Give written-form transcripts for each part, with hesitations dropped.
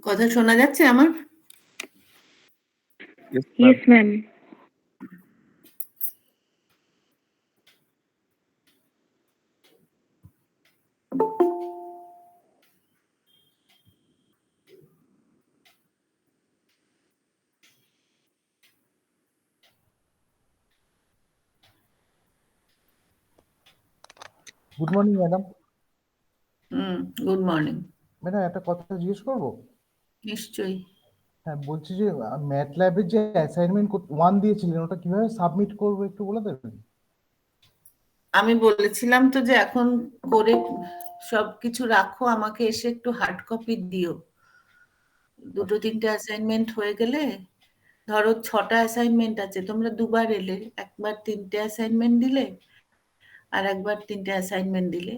কথা শোনা যাচ্ছে আমার? Yes, ma'am. Good morning madam. Good morning. Madam একটা কথা জিজ্ঞেস করবো? নিশ্চয়ই। হ্যাঁ, বলছি যে ম্যাটল্যাবের যে অ্যাসাইনমেন্ট 1 দিয়েছিলেন ওটা কিভাবে সাবমিট করবো একটু বলে দেবেন? আমি বলেছিলাম তো যে এখন করে সবকিছু রাখো, আমাকে এসে একটু হার্ড কপি দিও। 2-3টে অ্যাসাইনমেন্ট হয়ে গেলে, ধরো 6টা অ্যাসাইনমেন্ট আছে, তোমরা দুবার এলে, একবার 3টে অ্যাসাইনমেন্ট দিলে আর একবার 3টে অ্যাসাইনমেন্ট দিলে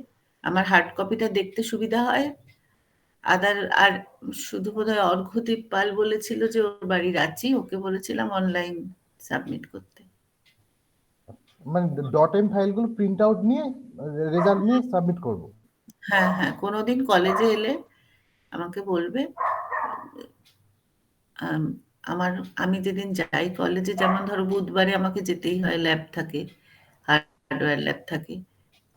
আমার হার্ড কপিটা দেখতে সুবিধা হয়। আর শুধু বোধহয় অর্ঘ্যদীপ পাল বলেছিল যে ওর বাড়ি রাঁচি, ওকে বলেছিলাম অনলাইন সাবমিট করতে। মানে .m ফাইলগুলো প্রিন্ট আউট নিয়ে রেজাল্ট নিয়ে সাবমিট করব? হ্যাঁ হ্যাঁ, কোনোদিন কলেজে এলে আমাকে বলবে। আমি যেদিন যাই কলেজে, যেমন ধরো বুধবারে আমাকে যেতেই হয়, ল্যাব থাকে, হার্ডওয়্যার ল্যাব থাকে,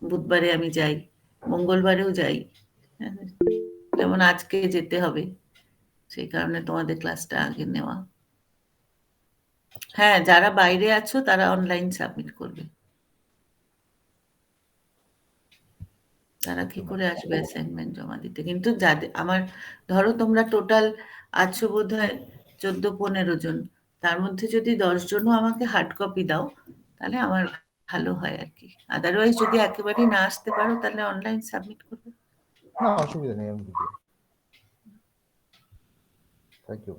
বুধবারে আমি যাই, মঙ্গলবারেও যাই। যেমন আজকে যেতে হবে, সেই কারণে তোমাদের ক্লাসটা আগে নেওয়া। হ্যাঁ, যারা বাইরে আছো তারা অনলাইন সাবমিট করবে। তারা কি করে আসবে অ্যাসাইনমেন্ট জমা দিতে? কিন্তু যাদের আমার, ধরো তোমরা টোটাল আছো বোধহয় 14-15 জন, তার মধ্যে যদি 10 জনও আমাকে হার্ড কপি দাও তাহলে আমার ভালো হয় আর কি। আদারওয়াইজ যদি একেবারেই না আসতে পারো তাহলে অনলাইন সাবমিট করবে। না, অসুবিধা নেই, আমি দিদি। Thank you.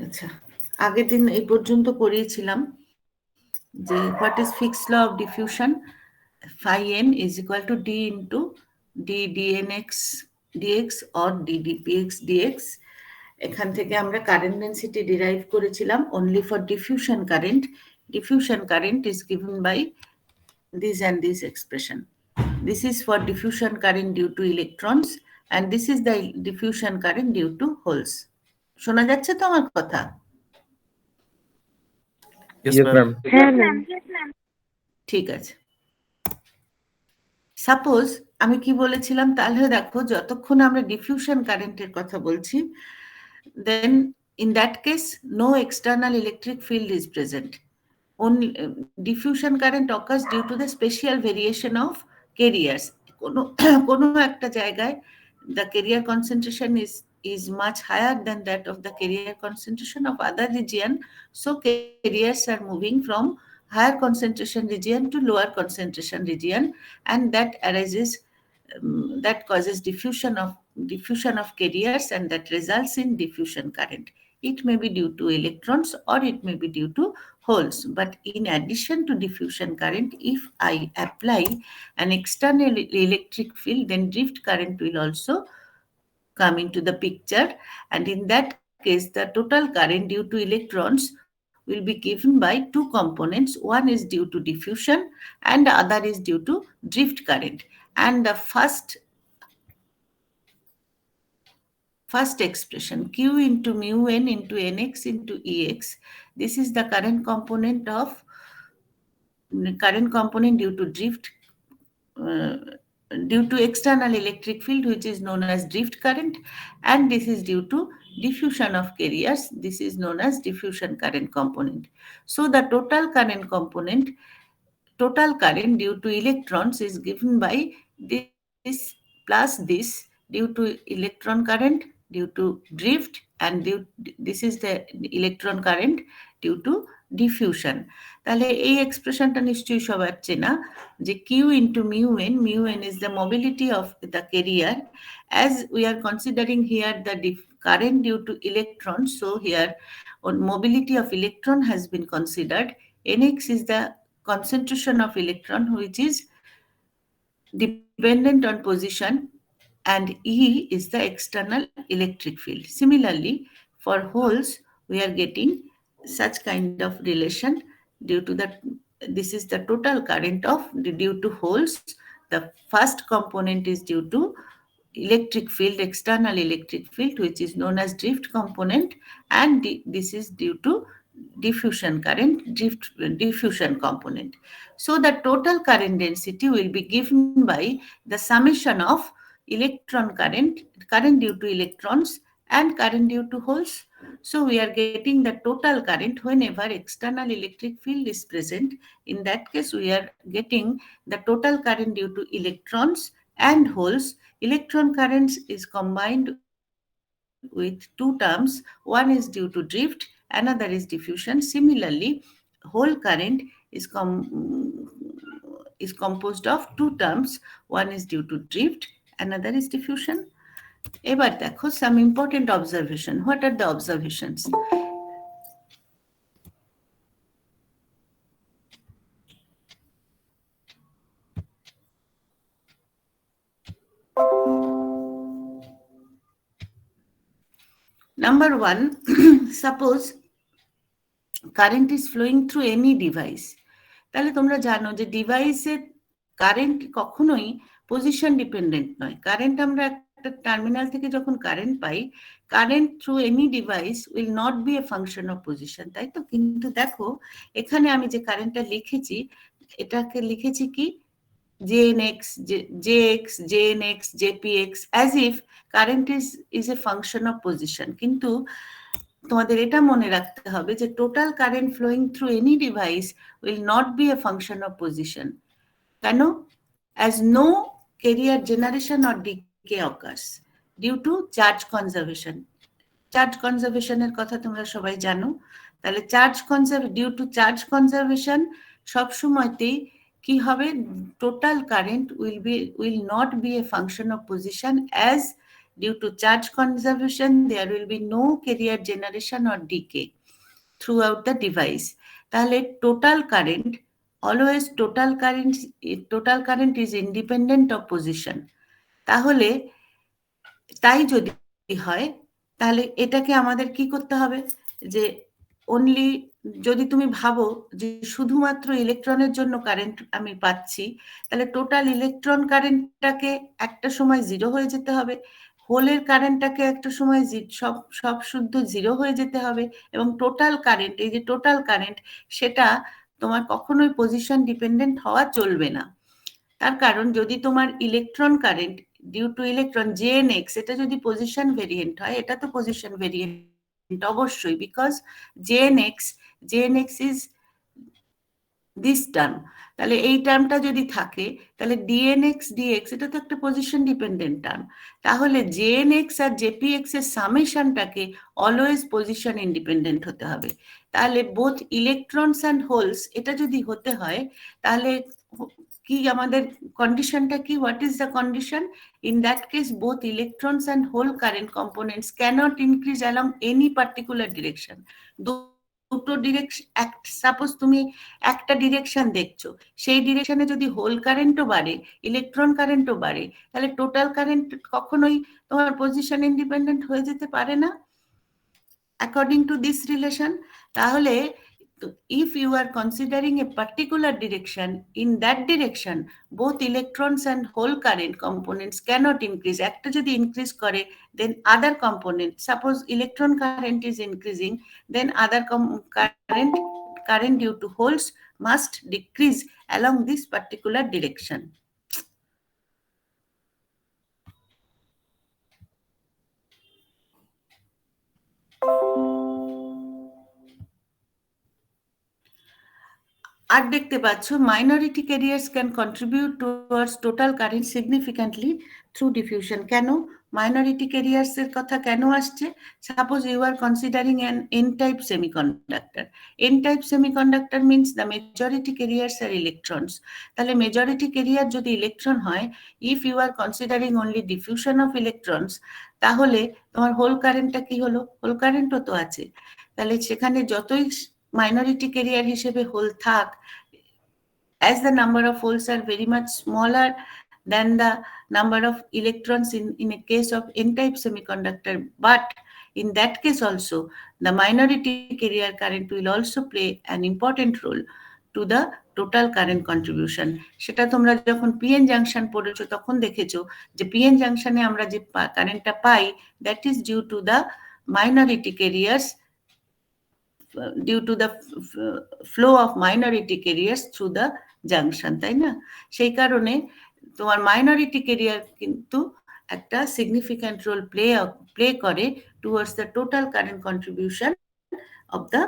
আচ্ছা, আগের দিন এই পর্যন্ত পড়িয়েছিলাম যে what is Fick's law of diffusion, phi n is equal to d into d dnx dx or d dpx dx। এখান থেকে আমরা কারেন্ট ডেন্সিটি ডিরাইভ করেছিলাম only for diffusion current. Diffusion current is given by this and this expression. This is for diffusion current due to electrons and this is the diffusion current due to holes. শোনা যাচ্ছে তো আমার কথা? Yes, ma'am. ঠিক আছে। Suppose আমি কি বলেছিলাম, তাহলে দেখো যতক্ষণ আমরা ডিফিউশন কারেন্টের কথা বলছি, then in that case no external electric field is present. Only diffusion current occurs due to the special variation of carriers. কোনো একটা জায়গায় the carrier concentration is much higher than that of the carrier concentration of other region, so carriers are moving from higher concentration region to lower concentration region, and that arises that causes diffusion of carriers, and that results in diffusion current. It may be due to electrons or it may be due to holes. But in addition to diffusion current, if I apply an external electric field, then drift current will also come into the picture, and in that case the total current due to electrons will be given by two components. One is due to diffusion and the other is due to drift current. And the first expression, q into mu n into nx into ex, this is the current component due to drift, due to external electric field, which is known as drift current, and this is due to diffusion of carriers, this is known as diffusion current component. So the total current due to electrons is given by this plus this due to electron current due to drift, and this is the electron current due to diffusion. তাহলে এই এক্সপ্রেশনটা নিশ্চয়ই সবার চেনা, যে q into mu n is the mobility of the carrier. As we are considering here the current due to electrons, so here on mobility of electron has been considered. Nx is the concentration of electron, which is dependent on position, and E is the external electric field. Similarly, for holes, we are getting such kind of relation due to this is the total current due to holes. The first component is due to electric field, external electric field, which is known as drift component, and this is due to diffusion current, diffusion component. So the total current density will be given by the summation of electron current, current due to electrons, and current due to holes. So we are getting the total current whenever external electric field is present. In that case, we are getting the total current due to electrons and holes. Electron currents is combined with two terms. One is due to drift, another is diffusion. Similarly, hole current is composed of two terms. One is due to drift, another is diffusion. এবার দেখো some important observation. What are the observations? Number one, suppose current is flowing through any device. তাহলে তোমরা জানো যে ডিভাইসের current কখনোই position dependent নয়। Current আমরা একটা টার্মিনাল থেকে যখন কারেন্ট পাই, current through any device will not be a function of position, তাই তো? কিন্তু দেখো এখানে আমি যে কারেন্টটা লিখেছি, এটাকে লিখেছি কি JNX, JX, JNX, JPX, as if current is a function of position. কিন্তু তোমাদের এটা মনে রাখতে হবে যে total current flowing through any device will not be a function of position. কেন? as no carrier generation or decay occurs due to charge conservation. Charge কনজারভেশনের কথা তোমরা সবাই জানো। তাহলে ডিউ টু চার্জ কনজারভেশন সবসময়তেই কি হবে? Total current will not be a function of position, as due to charge conservation there will be no carrier generation or decay throughout the device. তাহলে total current, always total current is independent of position. তাহলে তাই যদি হয় তাহলে এটাকে আমাদের কি করতে হবে? যে অনলি যদি তুমি ভাবো যে শুধুমাত্র ইলেকট্রনের জন্য কারেন্ট আমি পাচ্ছি, তাহলে টোটাল ইলেকট্রন কারেন্টটাকে একটা সময় জিরো হয়ে যেতে হবে, হোলের কারেন্টটাকে একটা সময় সব শুদ্ধ জিরো হয়ে যেতে হবে, এবং টোটাল কারেন্ট, এই যে টোটাল কারেন্ট, সেটা তোমার কখনোই পজিশন ডিপেন্ডেন্ট হওয়া চলবে না। তার কারণ যদি তোমার electron current due to electron JNX, এটা যদি পজিশন ভেরিয়েন্ট হয়, এটা তো পজিশন ভেরিয়েন্ট অবশ্যই, because JNX is this term. তাহলে এই টার্মটা যদি থাকে তাহলে DNX DX এটা তো একটা পজিশন ডিপেন্ডেন্ট টার্ম। তাহলে JNX আর JPX এর সামেশনটাকে অলওয়েজ পজিশন ইন্ডিপেন্ডেন্ট হতে হবে। তাহলে বোথ ইলেকট্রনস অ্যান্ড হোলস এটা যদি হতে হয়, তাহলে কি আমাদের কন্ডিশনটা কি? What is the condition? In that case both electrons and hole current components cannot increase along any particular direction. দুটো ডিরেকশন, সাপোজ তুমি একটা ডিরেকশন দেখছো, সেই ডিরেকশনে যদি হোল কারেন্টও বাড়ে, ইলেকট্রন কারেন্টও বাড়ে, তাহলে টোটাল কারেন্ট কখনোই তোমার পজিশন ইন্ডিপেন্ডেন্ট হয়ে যেতে পারে না অ্যাকর্ডিং টু দিস রিলেশন। তাহলে if you are considering a particular direction, in that direction both electrons and whole current components cannot increase. একটা যদি increase করে, then other component, suppose electron current is increasing, then other current due to holes must decrease along this particular direction. আর দেখতে পাচ্ছ minority carriers can contribute towards total current significantly through diffusion. কেন minority carriers এর কথা কেন আসছে? Suppose you are considering an N type semiconductor. N type semiconductor means the majority carriers are electrons. তাহলে majority carrier যদি electron হয়, if you are considering only diffusion of electrons, তাহলে তোমার হোল কারেন্টটা কি হলো? হোল কারেন্টও তো আছে। তাহলে সেখানে যতই minority carrier হিসেবে হোল থাক, as the number of holes are very much smaller than the number of electrons in a case of n-type semiconductor. But in that case also, the minority carrier current will also play an important role to the total current contribution. সেটা তোমরা যখন PN junction পড়েছো তখন দেখেছো যে PN জাংশনে আমরা যে কারেন্টটা পাই, that is due to the minority carriers, due to the flow of minority carriers through the junction, তাই না? সেই কারণে তোমার মাইনরিটি ক্যারিয়ার কিন্তু একটা সিগনিফিক্যান্ট রোল প্লে করে towards the total current contribution of the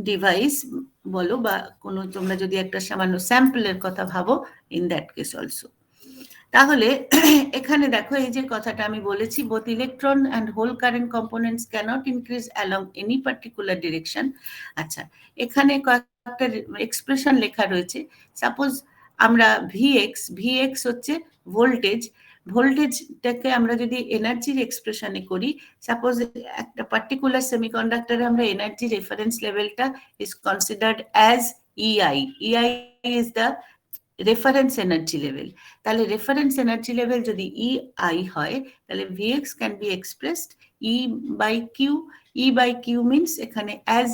device বলো, বা কোনো তোমরা যদি একটা সামান্য স্যাম্পলের কথা ভাবো, ইন দ্যাট কেস অলসো। তাহলে এখানে দেখো এই যে কথাটা আমি বলেছি, both electron and hole current components cannot increase along any particular direction. আচ্ছা, এখানে কয়েকটা এক্সপ্রেশন লেখা রয়েছে। সাপোজ আমরা ভিএক্স হচ্ছে ভোল্টেজ, ভোল্টেজটাকে আমরা যদি এনার্জির এক্সপ্রেশনে করি, সাপোজ একটা পার্টিকুলার সেমিকন্ডাক্টরে আমরা এনার্জি রেফারেন্স লেভেলটা is considered as EI is the reference energy level. তাহলে রেফারেন্স এনার্জি লেভেল যদি ইআই হয়, তাহলে VX can be expressed E by Q means এখানে as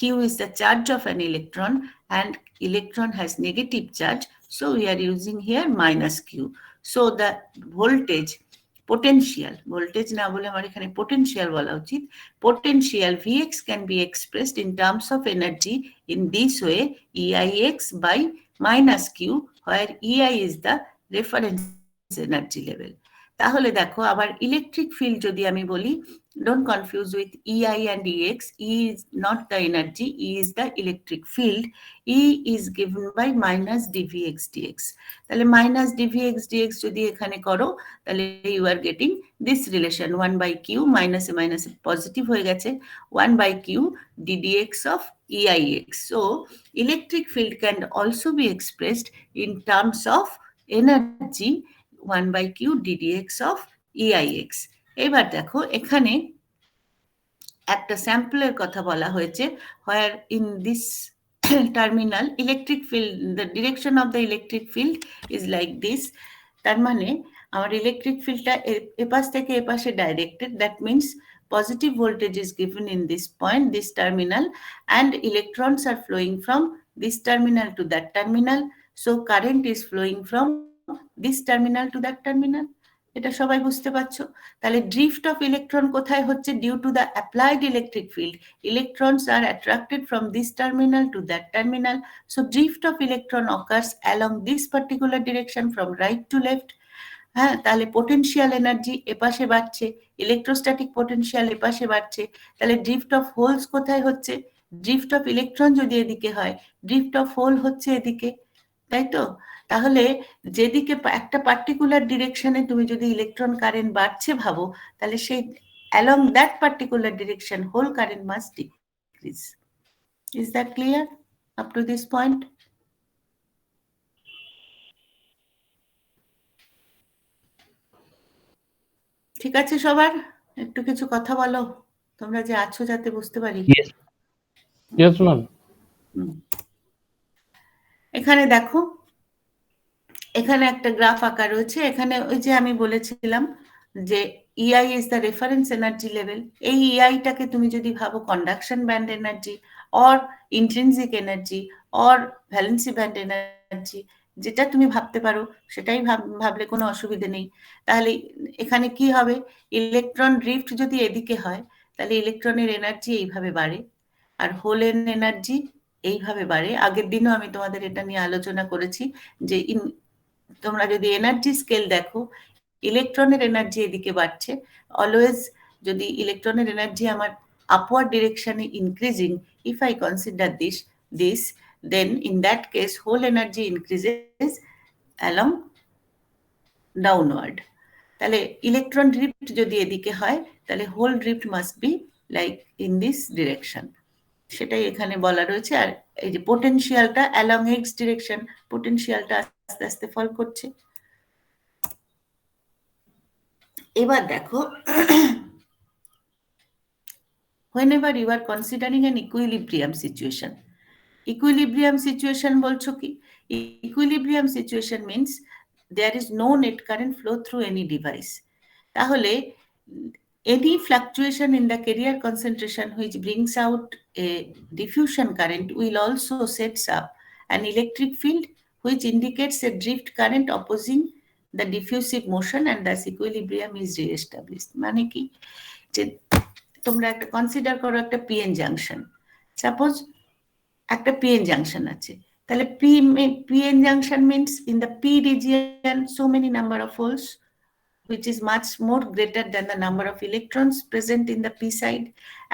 Q is the charge of an electron and electron has negative charge, so we are using here minus Q. So the voltage voltage না বলে আমার এখানে potential বলা উচিত, potential Vx can be expressed in terms of energy in this way, EIX by minus Q, where EI is the reference energy level. তাহলে দেখো আবার electric field যদি আমি বলি, don't confuse with EI and EX. E is not the energy, E is the electric field. E is given by minus dVx dx. তাহলে minus dVx dx যদি এখানে করো, তাহলে you are getting this relation 1 by Q, minus a minus a positive হয়ে গেছে, 1 by Q ddx of EIX. So electric field can also be expressed in terms of energy 1 by Q ddx of EIX. এবার দেখো এখানে একটা স্যাম্পলের কথা বলা হয়েছে, where in this terminal electric field, the direction of the electric field is like this. তার মানে আমার ইলেকট্রিক ফিল্ডটা এপাশ থেকে এপাশে directed, that means positive voltage is given in this point, this terminal, and electrons are flowing from this terminal to that terminal, so current is flowing from this terminal to that terminal. এটা সবাই বুঝতে পারছো? তাহলে drift of electron কোথায় হচ্ছে? Due to the applied electric field, electrons are attracted from this terminal to that terminal, so drift of electron occurs along this particular direction from right to left. হ্যাঁ, তাহলে potential energy এপাশে বাড়ছে, electrostatic potential এপাশে বাড়ছে, তাহলে drift of holes কোথায় হচ্ছে? Drift of electron যদি এদিকে হয়, ড্রিফট অফ হোল হচ্ছে এদিকে, তাই তো? তাহলে যেদিকে একটা পার্টিকুলার ডিরেকশনে তুমি যদি ইলেকট্রন কারেন্ট বাড়ছে ভাবো, তাহলে সেই along that particular direction hole current must decrease. Is that clear up to this point? ঠিক আছে সবার? একটু কিছু কথা বলো, তোমরা যে আছো যাতে বুঝতে পারি। Yes, ma'am. এখানে দেখো, এখানে একটা গ্রাফ আঁকা রয়েছে, এখানে ওই যে আমি বলেছিলাম যে EI is the reference energy level. এই ইআইটাকে তুমি যদি ভাবো conduction band energy or intrinsic energy or valency band energy, যেটা তুমি ভাবতে পারো সেটাই ভাবলে কোনো অসুবিধে নেই। তাহলে এখানে কি হবে? ইলেকট্রন ড্রিফট যদি এদিকে হয়, তাহলে ইলেকট্রনের এনার্জি এইভাবে বাড়ে, আর হোলের এনার্জি এইভাবে বাড়ে। আগের দিনও আমি তোমাদের এটা নিয়ে আলোচনা করেছি যে তোমরা যদি এনার্জি স্কেল দেখো, ইলেকট্রনের এনার্জি এদিকে বাড়ছে। অলওয়েজ যদি ইলেকট্রনের এনার্জি আমার আপওয়ার্ড ডিরেকশনে increasing, if I consider this, then in that case whole energy increases along downward. তাহলে ইলেকট্রন ড্রিফট যদি এদিকে হয়, তাহলে hole drift must be like in this direction, সেটাই এখানে বলা রয়েছে। আর এই যে পোটেনশিয়ালটা অ্যালং এক্স ডিরেকশন, পোটেনশিয়ালটা আস্তে আস্তে ফল করছে। এবার দেখো, whenever you are considering an equilibrium situation, equilibrium situation বলছো কি? Equilibrium situation means there is no net current flow through any device. তাহলে any fluctuation in the carrier concentration which brings out a diffusion current will also sets up an electric field which indicates a drift current opposing the diffusive motion, and thus equilibrium is re-established. মানে কি, যে তোমরা একটা consider করো একটা PN junction, suppose একটা PN junction আছে, তাহলে PN junction means in the P region so many number of holes which is much more greater than the number of electrons present in the p side,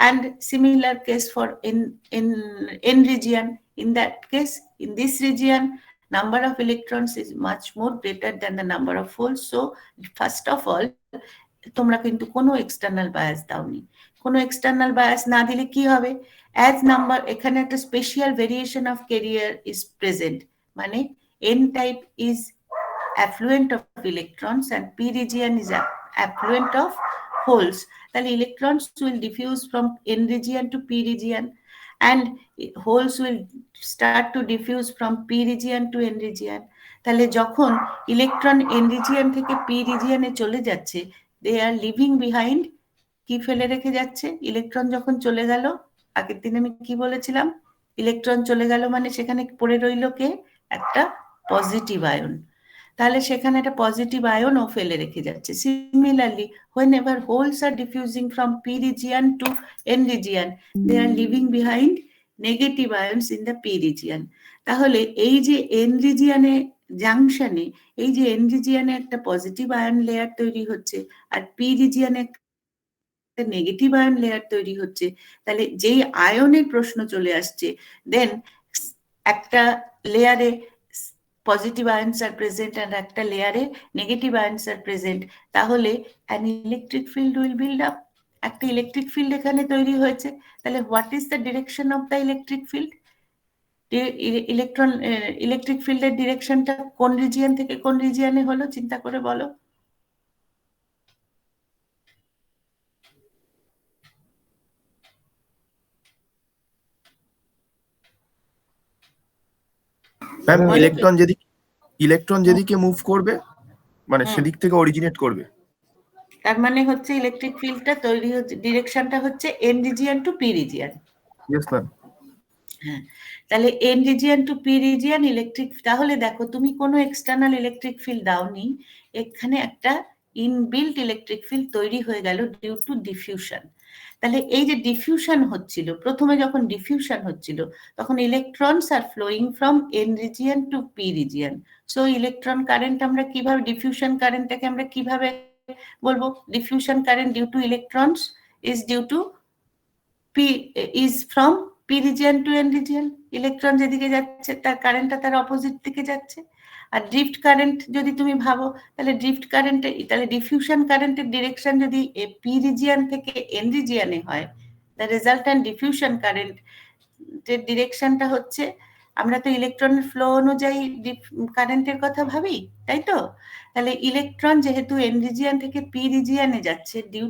and similar case for n region. In that case, in this region, number of electrons is much more greater than the number of holes. So first of all, তোমরা কিন্তু কোনো external bias দাওনি। কোনো external bias না দিলে কি হবে, as number, এখানে একটা special variation of carrier is present, মানে N type is affluent of electrons and p region is affluent of holes. তাহলে electrons will diffuse from n region to p region and holes will start to diffuse from p region to n region. তাহলে যখন electron n region থেকে p region এ চলে যাচ্ছে, they are leaving behind, কি ফেলে রেখে যাচ্ছে? ইলেকট্রন যখন চলে গেল, আগের দিন আমি কি বলেছিলাম, ইলেকট্রন চলে গেল মানে সেখানে পড়ে রইল কে? একটা পজিটিভ আয়ন। তাহলে সেখানে একটা পজিটিভ আয়নও ফেলে রেখে যাচ্ছে। Similarly whenever holes are diffusing from p region to n region, they are leaving behind negative ions in the p region. তাহলে এই যে n রিজিয়নে জাংশনে, এই যে n রিজিয়নে একটা পজিটিভ আয়ন লেয়ার তৈরি হচ্ছে আর p রিজিয়নে একটা নেগেটিভ আয়ন লেয়ার তৈরি হচ্ছে, তাহলে যেই আয়নের প্রশ্ন চলে আসছে, দেন একটা লেয়ারে positive ions are present and একটা লেয়ারে negative ions are present, তাহলে an electric field will build up, একটা ইলেকট্রিক ফিল্ড এখানে তৈরি হয়েছে। তাহলে what is the direction of the electric field? Electric ফিল্ডের ডিরেকশনটা কোন রিজিয়ন থেকে কোন রিজিয়নে হলো, চিন্তা করে বলো। ম্যাম ইলেকট্রন যেদিকে মুভ করবে মানে সেদিক থেকে অরিজিনেট করবে। তার মানে হচ্ছে ইলেকট্রিক ফিল্ডটা তৈরি হচ্ছে, ডিরেকশনটা হচ্ছে N region to P region. Yes ma'am. হ্যাঁ, তাহলে N region to P region electric. তাহলে দেখো তুমি কোনো এক্সটার্নাল ইলেকট্রিক ফিল্ড দাওনি, এখানে একটা ইনবিল্ট ইলেকট্রিক ফিল্ড তৈরি হয়ে গেল ডিউ টু ডিফিউশন। তাহলে এই যে ডিফিউশন হচ্ছিল, প্রথমে যখন ডিফিউশন হচ্ছিল তখন electrons are flowing from N region to P region. So electron current আমরা কিভাবে, ডিফিউশন কারেন্টটাকে আমরা কিভাবে বলবো? Diffusion current due to electrons is due to P, is from P region to N region. Electron যেদিকে যাচ্ছে তার কারেন্টটা তার অপোজিট দিকে যাচ্ছে। আর ড্রিফট কারেন্ট যদি তুমি ভাবো, তাহলে ড্রিফট কারেন্টে, তাহলে ডিফিউশন কারেন্টের ডিরেকশন যদি পি রিজিয়ন থেকে এন রিজিয়নে হয়, দ্য রেজাল্ট্যান্ট ডিফিউশন কারেন্টের ডিরেকশনটা হচ্ছে, আমরা তো ইলেকট্রনের ফ্লো অনুযায়ী কারেন্টের কথা ভাবি, তাই তো? তাহলে ইলেকট্রন যেহেতু এন রিজিয়ন থেকে পি রিজিয়নে যাচ্ছে due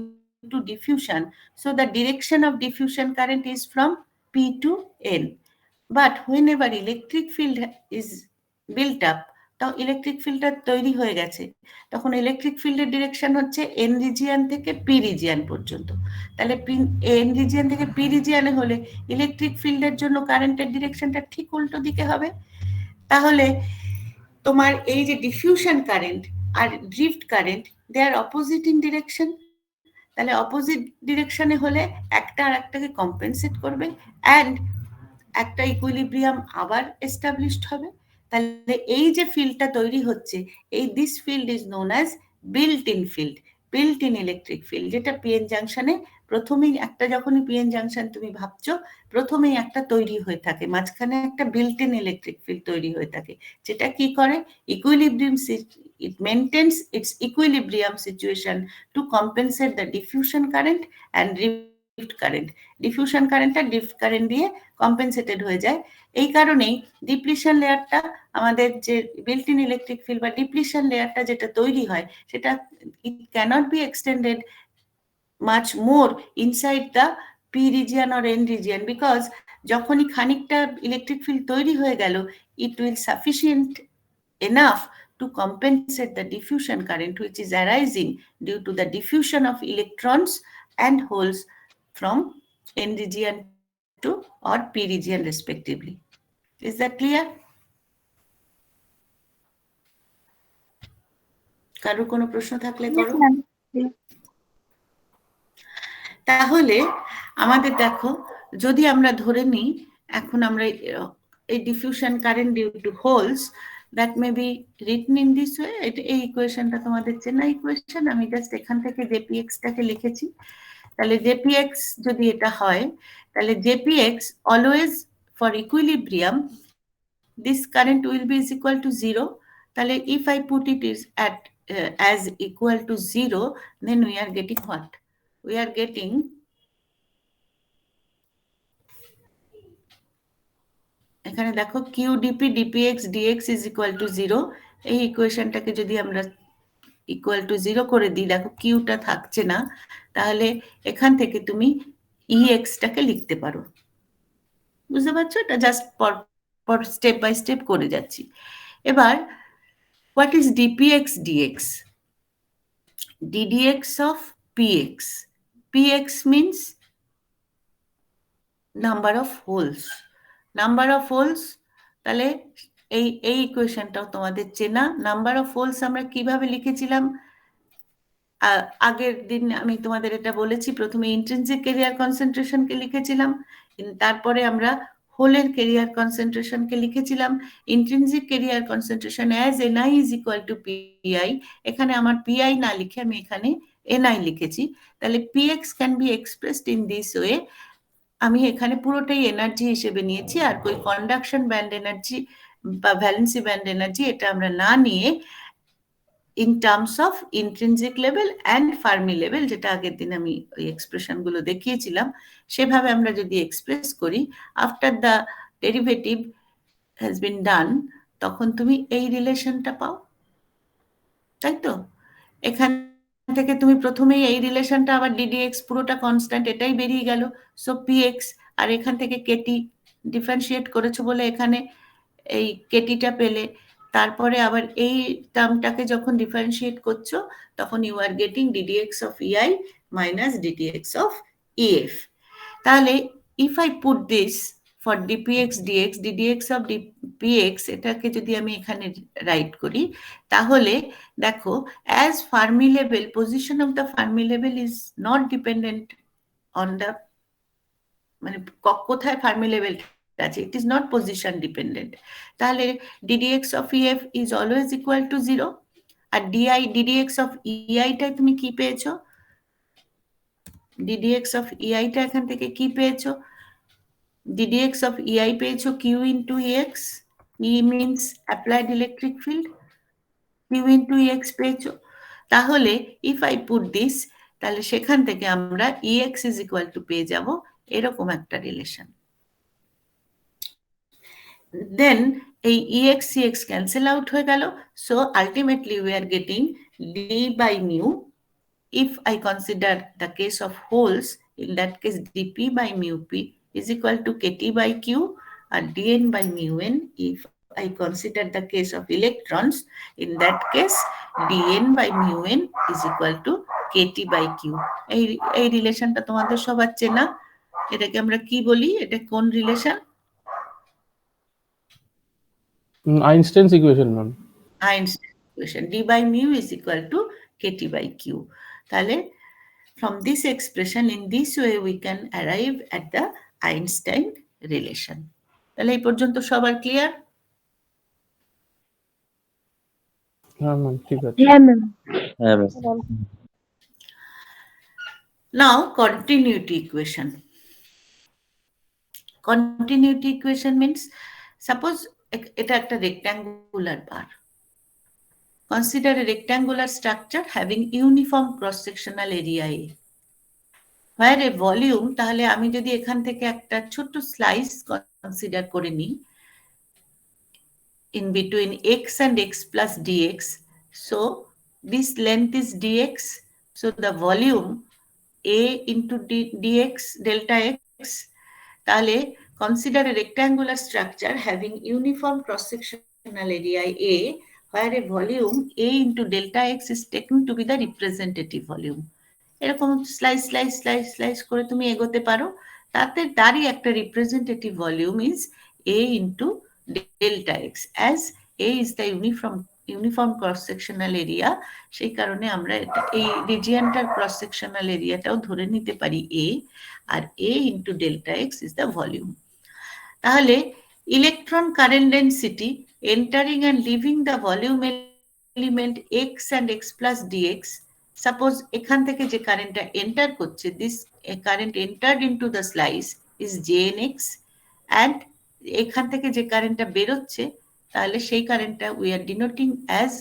to diffusion, so the direction of diffusion current is from P to N. But whenever electric field is built up, তো ইলেকট্রিক ফিল্ডটা তৈরি হয়ে গেছে, তখন ইলেকট্রিক ফিল্ডের ডিরেকশন হচ্ছে এন রিজিয়ন থেকে পি রিজিয়ন পর্যন্ত। তাহলে এন রিজিয়ন থেকে পি রিজিয়নে হলে ইলেকট্রিক ফিল্ডের জন্য কারেন্টের ডিরেকশনটা ঠিক উল্টো দিকে হবে। তাহলে তোমার এই যে ডিফিউশন কারেন্ট আর drift current, they are opposite in direction. তাহলে অপোজিট ডিরেকশনে হলে একটা আর একটাকে কম্পেনসেট করবে অ্যান্ড একটা ইকুইলিব্রিয়াম আবার এস্টাবলিশড হবে। তাহলে এই যে ফিল্ডটা তৈরি হচ্ছে, এই this field is known as built in field, built in electric field, যেটা পিএন জাংশনে প্রথমেই একটা, যখনই পিএন জাংশন তুমি ভাবছো প্রথমেই একটা তৈরি হয়ে থাকে, মাঝখানে একটা বিল্ট ইন ইলেকট্রিক ফিল্ড তৈরি হয়ে থাকে, যেটা কি করে equilibrium, it maintains its equilibrium situation to compensate the diffusion current and drift current. Diffusion current R drift current দিয়ে compensated হয়ে যায়। এই কারণেই ডিপ্লিশন লেয়ারটা, আমাদের যে বিল্ট ইন ইলেকট্রিক ফিল্ড বা ডিপ্লিশন লেয়ারটা যেটা তৈরি হয়, সেটা it cannot be extended much more inside the P region or N region because যখনই খানিকটা ইলেকট্রিক ফিল্ড তৈরি হয়ে গেল, it will sufficient enough to compensate the diffusion current which is arising due to the diffusion of electrons and holes from n region to or p region respectively. Is that clear? কারো কোনো প্রশ্ন থাকলে করো। তাহলে আমাদের দেখো, যদি আমরা ধরে নিই এখন আমরা এই diffusion current due to holes that may be written in this way, এই ইকুয়েশনটা তোমাদের চেনা ইকুয়েশন, আমি জাস্ট এখান থেকে জেপিএক্সটাকে লিখেছি। তাহলে জেপিএক্স যদি এটা হয়, তাহলে JPX always for equilibrium this current will be is equal to 0. তাহলে if I put it is at as equal to 0, then we are getting what? We are getting এখানে দেখো q dp dpx dx is equal to 0. এই ইকুয়েশনটাকে যদি আমরা equal to 0 করে দিই, দেখো কিউটা থাকছে না, তাহলে এখান থেকে তুমি ইএক্সটাকে লিখতে পারো। বুঝতে পারছো? এটা জাস্ট পর স্টেপ বাই স্টেপ করে যাচ্ছি। এবার what is dpx dx? ddx of px. Px means number of holes. Number of holes, তাহলে এই ইকুয়েশনটাও তোমাদের চেনা। নাম্বার অফ হোলস আমরা কিভাবে লিখেছিলাম? আগের দিন আমি তোমাদের এটা বলেছি, প্রথমে ইন্ট্রিনসিক কেরিয়ার কনসেন্ট্রেশনকে লিখেছিলাম, তারপরে আমরা হোলের কেরিয়ার কনসেন্ট্রেশনকে লিখেছিলাম। Intrinsic career concentration as NI is equal two PI. এখানে আমার পিআই না লিখে আমি এখানে এনআই লিখেছি। তাহলে PX can be expressed in this way. আমি এখানে পুরোটাই এনার্জি হিসেবে নিয়েছি, আর কই কন্ডাকশন ব্যান্ড এনার্জি বা ভ্যালেন্সি ব্যান্ড এনার্জি এটা আমরা না নিয়ে in terms of intrinsic level and Fermi level, যেটা আগের দিন আমি ওই এক্সপ্রেশন গুলো দেখিয়েছিলাম, সেভাবে আমরা যদি এক্সপ্রেস করি after the derivative has been done, তখন তুমি এই রিলেশনটা পাও, তাই তো? এখান থেকে তুমি প্রথমেই এই রিলেশনটা, আবার ডিডিএক্স পুরোটা কনস্ট্যান্ট, এটাই বেরিয়ে গেল, সো পিএক্স, আর এখান থেকে কেটি ডিফারেন্সিয়েট করেছো বলে এখানে এই কেটিটা পেলে, তারপরে আবার এই টার্মটাকে যখন ডিফারেন্সিয়েট করছো তখন you are getting DDX of EI minus DDX of EF. তাহলে if I put this for DPX DX, DDX of DPX, এটাকে যদি আমি এখানে রাইট করি, তাহলে দেখো as Fermi level, position of the Fermi level is not dependent on the, মানে কোথায় ফার্মি লেভেল আছে, it is not position dependent. তাহলে DDX of EF is always equal to 0, আর ডিডিএক্স অফ ইআইটা তুমি কি পেয়েছো? ডিডিএক্স অফ ইআইটা এখান থেকে কি পেয়েছো? ডিডিএক্স অফ ইআই পেয়েছো Q into EX, E means applied electric field, Q into EX পেয়েছো। তাহলে ইফ আই পুট দিস, তাহলে সেখান থেকে আমরা ইএক্স ইজ ইকুয়াল টু পেয়ে যাব এরকম একটা রিলেশন। Then এই EX CX cancel out হয়ে গেল, so ultimately we are getting D by mu. If I consider the case of holes, in that case dP by mu P is equal to KT by Q, and dN by mu N. If I consider the case of electrons, in that case dN by mu N is equal to KT by Q. এই রিলেশনটা তোমাদের সবার চেনা। এটাকে আমরা কি বলি? এটা কোন relation? Einstein's equation, ma'am. Einstein's equation, D by mu is equal to KT by Q. তাহলে from this expression, in this way we can arrive at the Einstein relation. তাহলে এই পর্যন্ত সবার ক্লিয়ার? হ্যাঁ ম্যাম, ঠিক আছে। Yeah, ma'am. Now continuity equation. Continuity equation means, suppose এটা একটা rectangular bar. Consider a rectangular structure having uniform cross-sectional area A. Where a volume, তাহলে আমি যদি এখান থেকে একটা ছোট্ট স্লাইস কনসিডার করে নিই in between x and x plus dx, so this length is dx, so the volume A into dx delta x, তাহলে consider a rectangular structure having uniform cross-sectional area A, where a volume A into delta X is taken to be the representative volume. এরকম slice slice slice slice করে তুমি এগোতে পারো, তারই একটা representative volume is A into delta X, as A is the uniform cross sectional area, সেই কারণে আমরা এই রিজিয়নটার ক্রস সেকশনাল এরিয়াটাও ধরে নিতে পারি A, আর A into delta X is the volume. তাহলে electron current density entering and leaving the volume element X and X plus dx, suppose এখান থেকে যে কারেন্টটা এন্টার করছে, this current entered into the slice is Jnx, and এখান থেকে যে কারেন্টটা বেরোচ্ছে, তাহলে সেই কারেন্টটা we are denoting as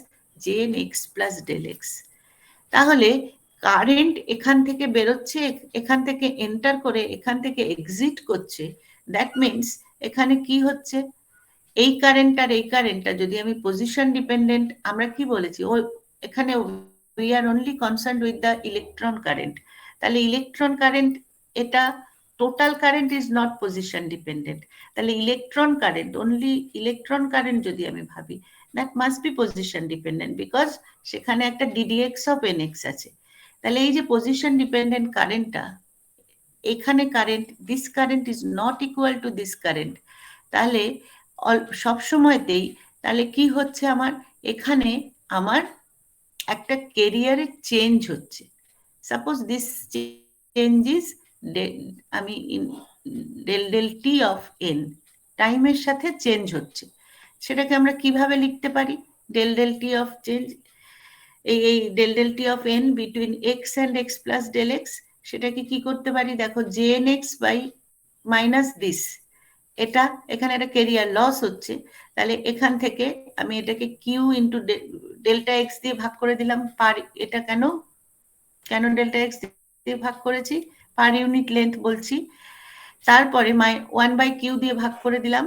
Jnx plus del X. তাহলে কারেন্ট এখান থেকে বেরোচ্ছে, এখান থেকে এন্টার করে এখান থেকে এক্সিট করছে, দ্যাট মিনস এখানে কি হচ্ছে, এই কারেন্ট আর এই কারেন্টটা যদি আমি পজিশন ডিপেন্ডেন্ট, আমরা কি বলেছি, ও এখানে we are only concerned with the electron current, তাহলে ইলেকট্রন কারেন্ট, এটা total current is not position dependent, তাহলে electron current, only electron current যদি আমি ভাবি, that must be position dependent, because সেখানে একটা ডিডিএক্স অফ এনএক্স আছে। তাহলে এই যে পজিশন ডিপেন্ডেন্ট কারেন্টটা, এখানে current, this current is not equal to this current, তাহলে সবসময়তেই তাহলে কি হচ্ছে, আমার এখানে আমার একটা কেরিয়ারের চেঞ্জ হচ্ছে। সাপোজ দিস চেঞ্জ ইজ আমি del del T of N, টাইমের সাথে চেঞ্জ হচ্ছে, সেটাকে আমরা কিভাবে লিখতে পারি, del del T of change, এই del del T of N between X and X plus del X, সেটাকে কি করতে পারি, দেখো JN X by minus this, এটা এখানে একটা কেরিয়ার লস হচ্ছে, তাহলে এখান থেকে আমি এটাকে কিউ ইন্টু ডেল্টা এক্স দিয়ে ভাগ করে দিলাম, পার, এটা কেন ডেল্টা এক্স দিয়ে ভাগ করেছি, পার ইউনিট লেন্থ বলছি, তারপরে 1/q দিয়ে ভাগ করে দিলাম,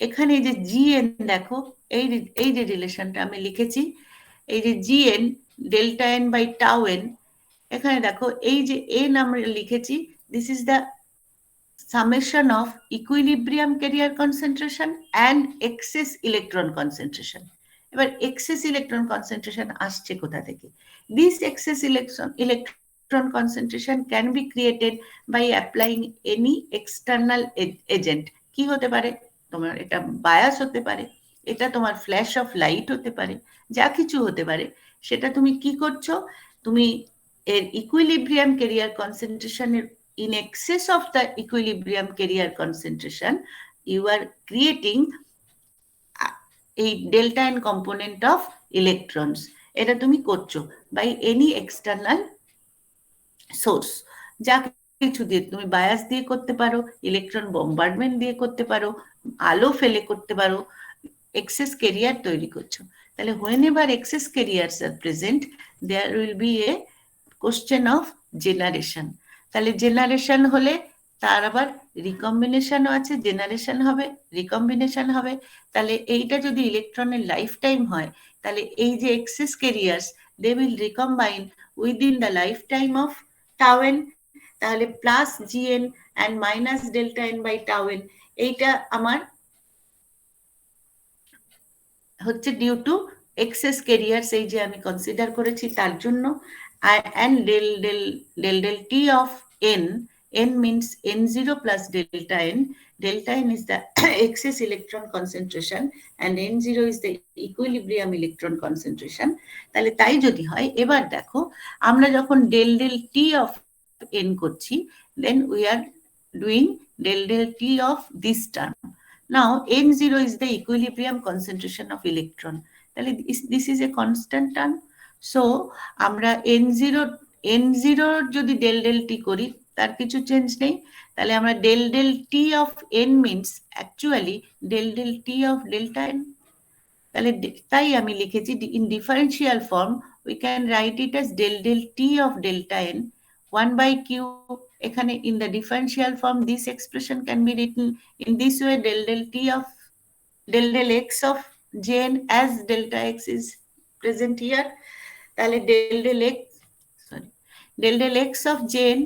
এখানে এই যে জিএন দেখো, এই যে রিলেশনটা আমি লিখেছি, এই যে GN delta N by tau N, এখানে দেখো এই যে এন আমরা লিখেছি, this is the summation of equilibrium carrier concentration and excess electron concentration. এবার excess electron concentration আসছে কোথা থেকে, this excess electron concentration can be created by applying any external agent, কি হতে পারে, তোমার এটা বায়াস হতে পারে, এটা তোমার ফ্ল্যাশ অফ লাইট হতে পারে, যা কিছু হতে পারে, সেটা তুমি কি করছো, তুমি এর ইকুইলিব্রিয়াম ক্যারিয়ার কনসেন্ট্রেশনের in excess of the equilibrium carrier concentration, you are creating a delta n component of electrons, এটা তুমি করছো by any external source, যা কিছু দিয়ে, তুমি বায়াস দিয়ে করতে পারো, ইলেকট্রন বম্বার্ডমেন্ট দিয়ে করতে পারো, আলো ফেলে করতে পারো, এক্সেস ক্যারিয়ার তৈরি করছো। তাহলে whenever excess carriers are present, there will be a question of generation, তাহলে জেনারেশন হলে তার আবার রিকম্বিনেশনও আছে, জেনারেশন হবে, রিকম্বিনেশন হবে, তাহলে এইটা যদি ইলেকট্রনের লাইফ টাইম হয়, তাহলে এই যে excess carriers, they will recombine within the life time of tau n, তাহলে plus gn and minus delta N by tau n, এইটা আমার হচ্ছে ডিউ টু এক্সেস ক্যারিয়ার্স, এই যে আমি কনসিডার করেছি তার জন্য, and del t of n means n0 plus delta n is the excess electron concentration and n0 is the equilibrium electron concentration, তাহলে তাই যদি হয়, এবার দেখো আমরা যখন del t of n করছি, then we are doing del t of this term, now n0 is the equilibrium concentration of electron, তাহলে this is a constant term, so আমরা n0 যদি ডেল টি করি, তার কিছু চেঞ্জ নেই, তাহলে আমরা del T of n means actually del T of delta n, তাহলে তাই আমি লিখেছি in differential form we can write it as del T of delta n 1/q, এখানে in the differential form this expression can be written in this way, del T of del x of gen as delta x is present here, তাহলে del x of gen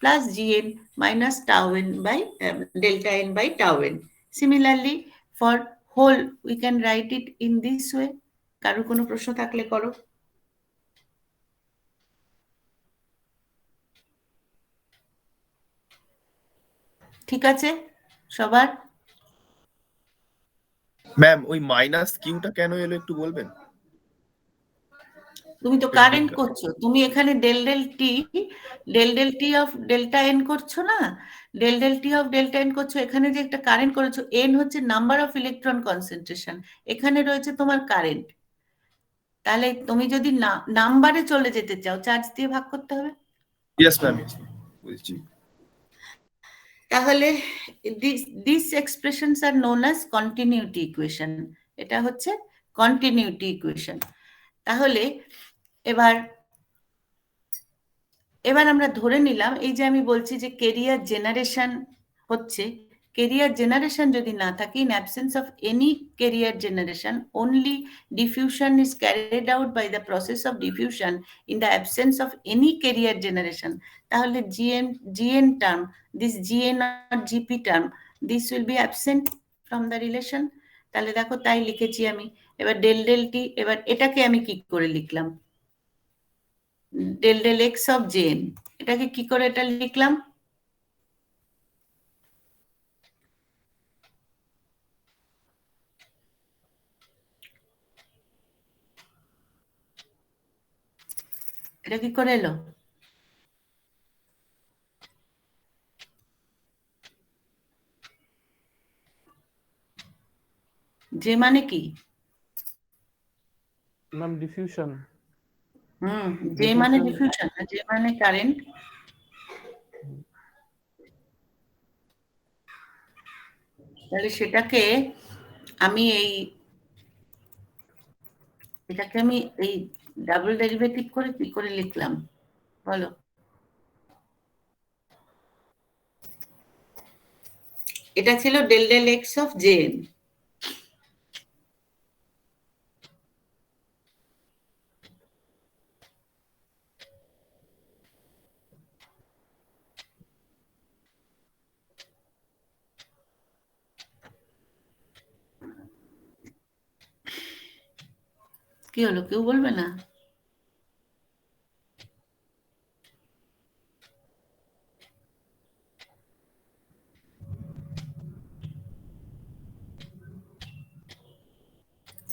plus gn minus tau n by delta n by tau n. Similarly, for whole, we can write it in this way. কারো কোনো প্রশ্ন থাকলে করো। ঠিক আছে সবার? Ma'am ওই মাইনাস কিউটা কেন এলো একটু বলবেন? তুমি তো কারেন্ট করছো, তুমি এখানে del del T of delta N করছো না, del T of delta N করছো, এখানে যে একটা কারেন্ট করেছো, এন হচ্ছে নাম্বার অফ ইলেকট্রন কনসেন্ট্রেশন, এখানে রয়েছে তোমার কারেন্ট। তাহলে তুমি যদি নাম্বারে চলে যেতে চাও, চার্জ দিয়ে ভাগ করতে হবে। ইয়েস ম্যাম, বুঝছি। তাহলে this expressions are known as continuity equation, এটা হচ্ছে কন্টিনিউটি ইকুয়েশন। তাহলে এবার আমরা ধরে নিলাম, এই যে আমি বলছি যে কেরিয়ার জেনারেশন হচ্ছে, কেরিয়ার জেনারেশন যদি না থাকে, in absence of any career generation, only diffusion is carried out by the process of diffusion in the absence of any carrier generation, তাহলে gn term, this gn or gp term, this will be absent from the relation. তাহলে দেখো তাই লিখেছি আমি। এবার del T, এবার এটাকে আমি কি করে লিখলাম, ডেল এক্স অফ জেন, এটাকে কি করে এটা লিখলাম, এটা কি করে এলো? যে মানে কি? Ma'am diffusion. যে মানে ডিফিউশন, যে মানে কারেন্ট। তাহলে সেটাকে আমি এটাকে আমি এই ডাবল ডেরিভেটিভ করে কি করে লিখলাম বলো? এটা ছিল ডেল এক্স অফ জেন, কি হলো কেউ বলবে না?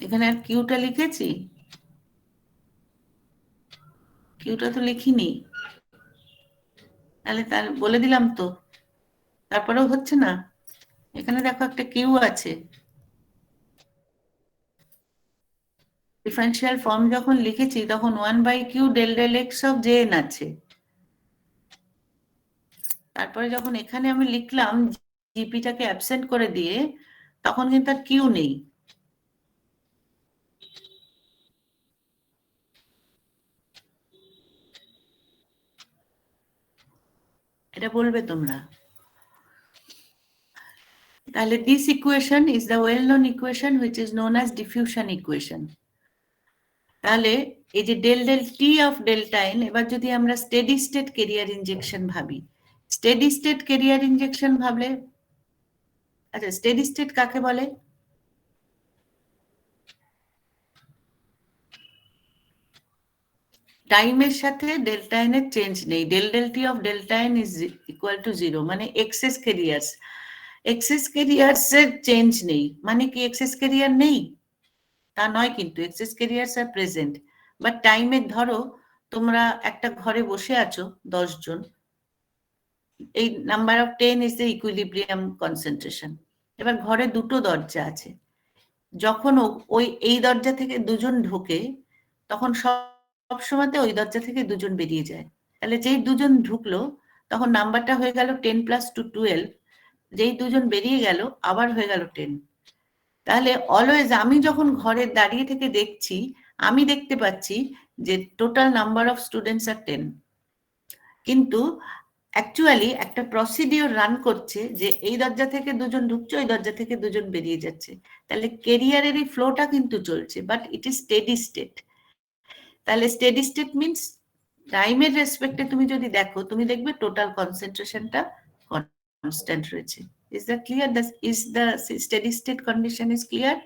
এখানে আর কিউটা লিখেছি? কিউটা তো লিখিনি, তাহলে বলে দিলাম তো, তারপরেও হচ্ছে না। এখানে দেখো একটা কিউ আছে, ডিফারেন্সিয়াল ফর্ম যখন লিখেছি তখন 1/q del x of gen আছে। তারপরে যখন এখানে আমি লিখলাম জিপিটাকে অ্যাবসেন্ট করে দিয়ে, তখন কিন্তু আর কিউ নেই। এটা বলবে তোমরা। তাহলে this equation is the well known equation which is known as diffusion equation. তাহলে এই যে del T of delta N, এবার যদি আমরা স্টেডি স্টেট কেরিয়ার ইনজেকশন ভাবি, স্টেডি স্টেট কেরিয়ার ইনজেকশন ভাবলে, আচ্ছা স্টেডি স্টেট কাকে বলে? টাইমের সাথে ডেল্টা এন এর চেঞ্জ নেই, del T of delta N is equal to 0, মানে এক্সেস কেরিয়ার্স এর চেঞ্জ নেই। মানে কি এক্সেস কেরিয়ার নেই তা নয়, কিন্তু excess carriers are present. But টাইমের, ধরো তোমরা একটা ঘরে বসে আছো 10 জন, এই number of 10 is the equilibrium concentration. এবার ঘরে দুটো দরজা আছে, যখন এই দরজা থেকে দুজন ঢোকে, তখন সব সময়তে ওই দরজা থেকে দুজন বেরিয়ে যায়। তাহলে যেই দুজন ঢুকলো তখন নাম্বারটা হয়ে গেল 10 + 2 12, যেই দুজন বেরিয়ে গেল আবার হয়ে গেল 10। তাহলে অলওয়েজ আমি যখন ঘরে দাঁড়িয়ে থেকে দেখছি, আমি দেখতে পাচ্ছি যে total number of students are 10, কিন্তু অ্যাকচুয়ালি একটা প্রসিডিওর রান করছে যে এই দরজা থেকে দুজন ঢুকছে, ওই দরজা থেকে দুজন বেরিয়ে যাচ্ছে। তাহলে কেরিয়ারের এই ফ্লোটা কিন্তু চলছে, but it is steady state. তাহলে স্টেডি স্টেট মিনস টাইমের রেসপেক্টে তুমি যদি দেখো, তুমি দেখবে টোটাল কনসেন্ট্রেশনটা কনস্ট্যান্ট রয়েছে। Is that clear? Is the steady state condition is clear?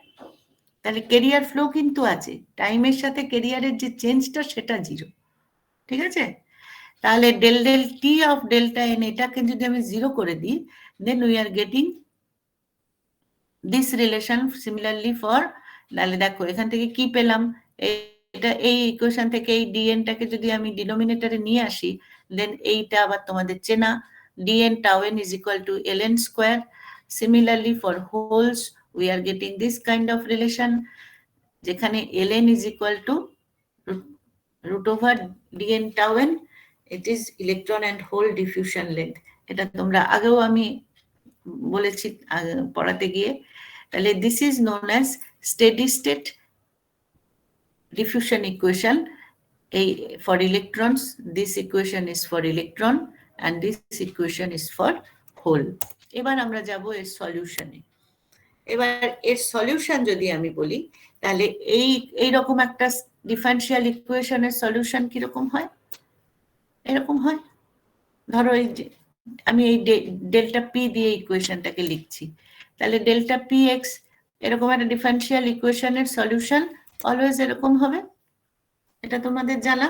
তাহলে কেরিয়ার ফ্লো কিন্তু আছে, টাইমের সাথে কেরিয়ারের যে চেঞ্জটা সেটা জিরো। ঠিক আছে? তাহলে del del T of delta N এটাকে যদি আমি জিরো করে দিই, then we are getting this relation similarly for, তাহলে দেখো এখান থেকে কি পেলাম, এটা এই ইকুয়েশন থেকে এই ডিএনটাকে যদি আমি ডিনোমিনেটরে নিয়ে আসি, দেন এইটা আবার তোমাদের চেনা, dn tau n is equal to l n square. Similarly for holes we are getting this kind of relation, যেখানে l n is equal to root over dn tau n, it is electron and hole diffusion length. এটা তোমরা আগেও আমি বলেছি পড়াতে গিয়ে। তাহলে this is known as steady state diffusion equation for electrons. This equation is for electron and this equation is for hole. এবার আমরা যাব এর সলিউশনে। এবার এর সলিউশন যদি আমি বলি, তাহলে এই রকম একটা ডিফারেনশিয়াল ইকুয়েশনের সলিউশন কিরকম হয়? এরকম হয়, ধরো এই যে আমি এই ডেল্টা পি দিয়ে ইকুয়েশনটাকে লিখছি, তাহলে ডেল্টা পি এক্স এরকম একটা ডিফারেনশিয়াল ইকুয়েশনের সলিউশন অলওয়েজ এরকম হবে, এটা তোমাদের জানা।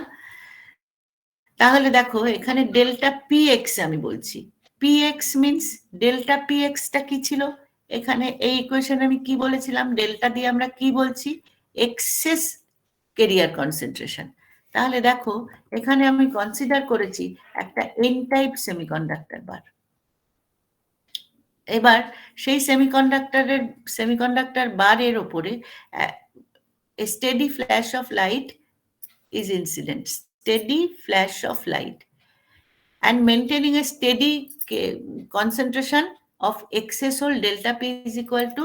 তাহলে দেখো এখানে ডেল্টা পি এক্স আমি বলছি, P x means delta P extra কি ছিল? এখানে এই ইকুয়েশনে আমি কি বলেছিলাম? ডেল্টা দিয়ে আমরা কি বলছি? Excess carrier concentration. তাহলে দেখো এখানে আমি কনসিডার করেছি একটা এন টাইপ সেমিকন্ডাক্টর বার। এবার সেই সেমিকন্ডাক্টর বারের ওপরে steady flash of light is incident, steady flash of light, and maintaining a steady concentration of excess hole delta P is equal to,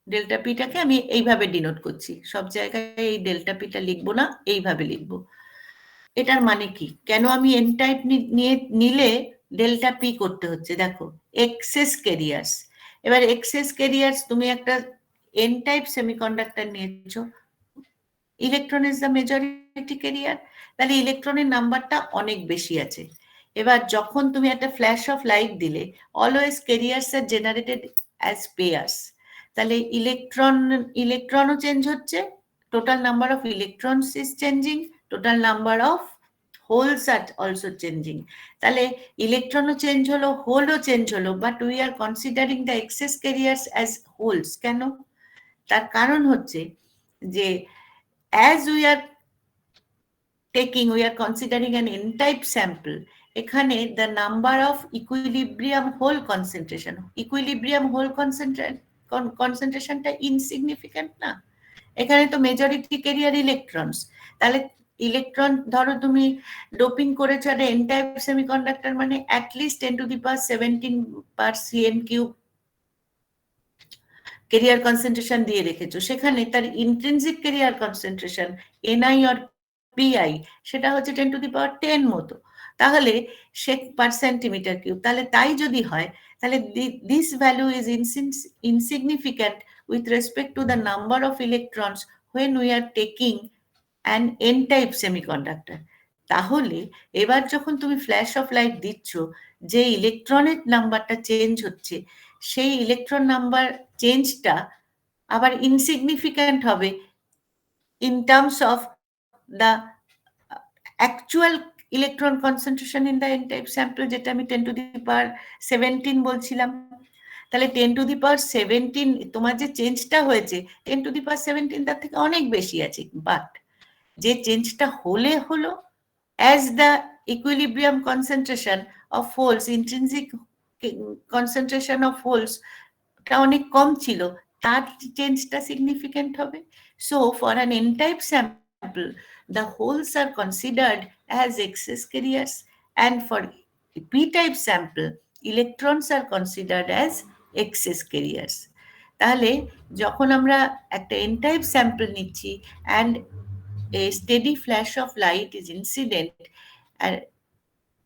delta P টাকে আমি এইভাবে ডিনোট করছি, সব জায়গায় এই ডেল্টা পিটা লিখবো না, এইভাবে লিখবো। এটার মানে কি? কেন আমি এন টাইপ নিলে ডেল্টা পি করতে হচ্ছে? দেখো এক্সেস ক্যারিয়ার্স, এবার এক্সেস ক্যারিয়ার্স তুমি একটা এন টাইপ সেমিকন্ডাক্টর নিয়েছো, electron is the majority career, তাহলে ইলেকট্রনের নাম্বারটা অনেক বেশি আছে। এবার যখন তুমি একটা ফ্ল্যাশ অফ লাইট দিলে, always carriers are generated as pairs, তাহলে ইলেকট্রনও চেঞ্জ হচ্ছে, total number of electrons is changing, total number of holes are also changing. তাহলে ইলেকট্রনও চেঞ্জ হলো, হোলও চেঞ্জ হলো, but we are considering the excess carriers as holes. কেন? তার কারণ হচ্ছে যে as we are considering an n-type sample, এখানে the number of equilibrium hole concentrationটা insignificant না, এখানে তো মেজরিটি ক্যারিয়ার ইলেকট্রনস। তাহলে ইলেকট্রন ধরো তুমি ডোপিং করেছো একটা n-type সেমিকন্ডাক্টর, মানে at least 10^17 per cm³ career concentration দিয়ে রেখেছো, সেখানে তার intrinsic career concentration NI or PI সেটা হচ্ছে 10^10 মতো, তাহলে সে পার সেন্টিমিটার কিউব। তাহলে তাই যদি হয়, তাহলে this value is insignificant with respect to the number of electrons when we are taking an N type semiconductor. তাহলে এবার যখন তুমি ফ্ল্যাশ অফ লাইট দিচ্ছ, যে ইলেকট্রনের নাম্বারটা চেঞ্জ হচ্ছে, সেই ইলেকট্রন নাম্বার চেঞ্জটা আবার ইনসিগনিফিক্যান্ট হবে in terms of the actual electron concentration in the N type sample, যেটা আমি 10^17 বলছিলাম। তাহলে 10^17 তোমার যে চেঞ্জটা হয়েছে 10^17 তার থেকে অনেক বেশি আছে, বাট যে চেঞ্জটা হলো as the equilibrium concentration of holes, intrinsic concentration of holes টা অনেক কম ছিল, তার চেঞ্জটা সিগনিফিক্যান্ট হবে। So for an n-type sample the holes are considered as excess carriers, and for p-type sample electrons are considered as excess carriers. তাহলে যখন আমরা একটা n-type sample নিচ্ছি and a steady flash of light is incident, and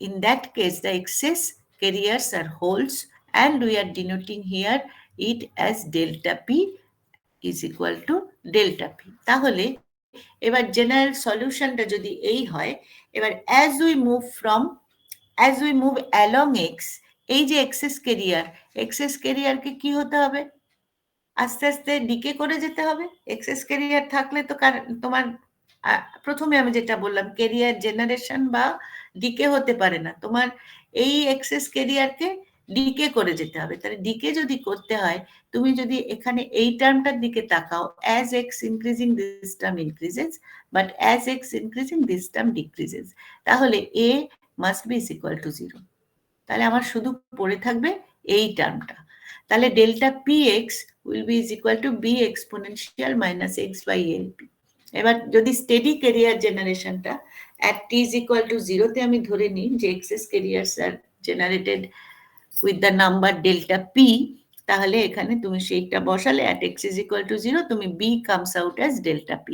in that case the excess carriers are holes, and we are denoting here it as delta P is equal to delta P. তাহলে এবার general সলিউশনটা যদি এই হয়, এবার as we move along x, এই যে access কেরিয়ারকে কি হতে হবে, আস্তে আস্তে ডিকে করে যেতে হবে। এক্সেস কেরিয়ার থাকলে তো তোমার প্রথমে আমি যেটা বললাম, কেরিয়ার জেনারেশন বা ডিকে হতে পারে না, তোমার এই এক্সেস কেরিয়ারকে ডিকে করে যেতে হবে। তাহলে ডিকে যদি করতে হয়, তুমি যদি এখানে এই টার্মটার দিকে তাকাও, as x increasing this term increases, but as x increasing this term decreases, তাহলে a must be is equal to 0। তাহলে আমার শুধু পড়ে থাকবে এই টার্মটা। তাহলে delta P x will be is equal to b exponential minus x by lp. এবার যদি স্টেডি কেরিয়ার জেনারেশনটা at t is equal to 0 তে আমি ধরে নিই যে excess carriers are generated with the number delta P, তাহলে এখানে তুমি সেইটা বসালে at x is equal to 0, তুমি b comes out as delta p.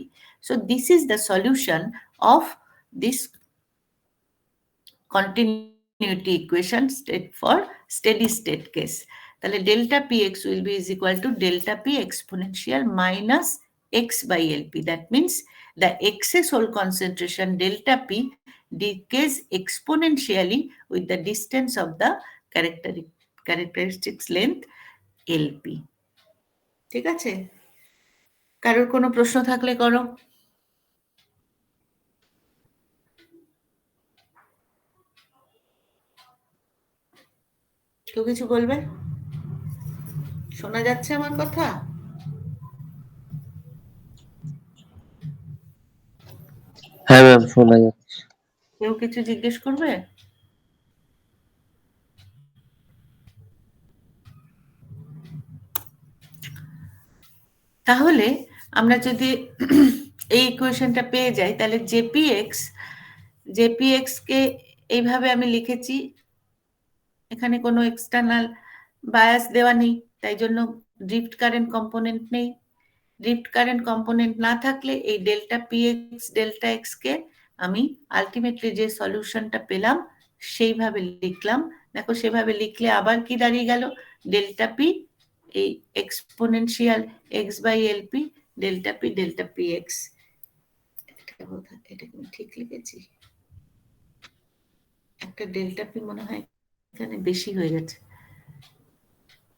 So this is the solution of this continuity equation for steady state case. তাহলে delta px will be is equal to delta p exponential minus x by lp. That means the excess whole concentration delta p decays exponentially with the distance of the characteristics length lp. ঠিক আছে? কারোর কোনো প্রশ্ন থাকলে করো। কেউ কিছু বলবে? শোনা যাচ্ছে আমার কথা? হ্যাঁ ম্যাম, শোনা যাচ্ছে। কেউ কিছু জিজ্ঞেস করবে? তাহলে আমরা যদি এই ইকুয়েশনটা পেয়ে যাই, তাহলে জেপিএক্স কে এইভাবে আমি লিখেছি, এখানে কোনো এক্সটার্নাল বায়াস দেওয়া নেই, তাই জন্য ড্রিফট কারেন্ট কম্পোনেন্ট নেই। ড্রিফট কারেন্ট কম্পোনেন্ট না থাকলে এই ডেল্টা পিএক্স ডেল্টা এক্স কে আমি আলটিমেটলি যে সলিউশনটা পেলাম সেইভাবে লিখলাম। দেখো সেভাবে লিখলে আবার কি দাঁড়িয়ে গেল, ডেল্টা পি এই exponential X by LP delta P X. এটা কি ঠিক লিখেছি? একটা ডেল্টা পি মনে হয় এখানে বেশি হয়ে গেছে,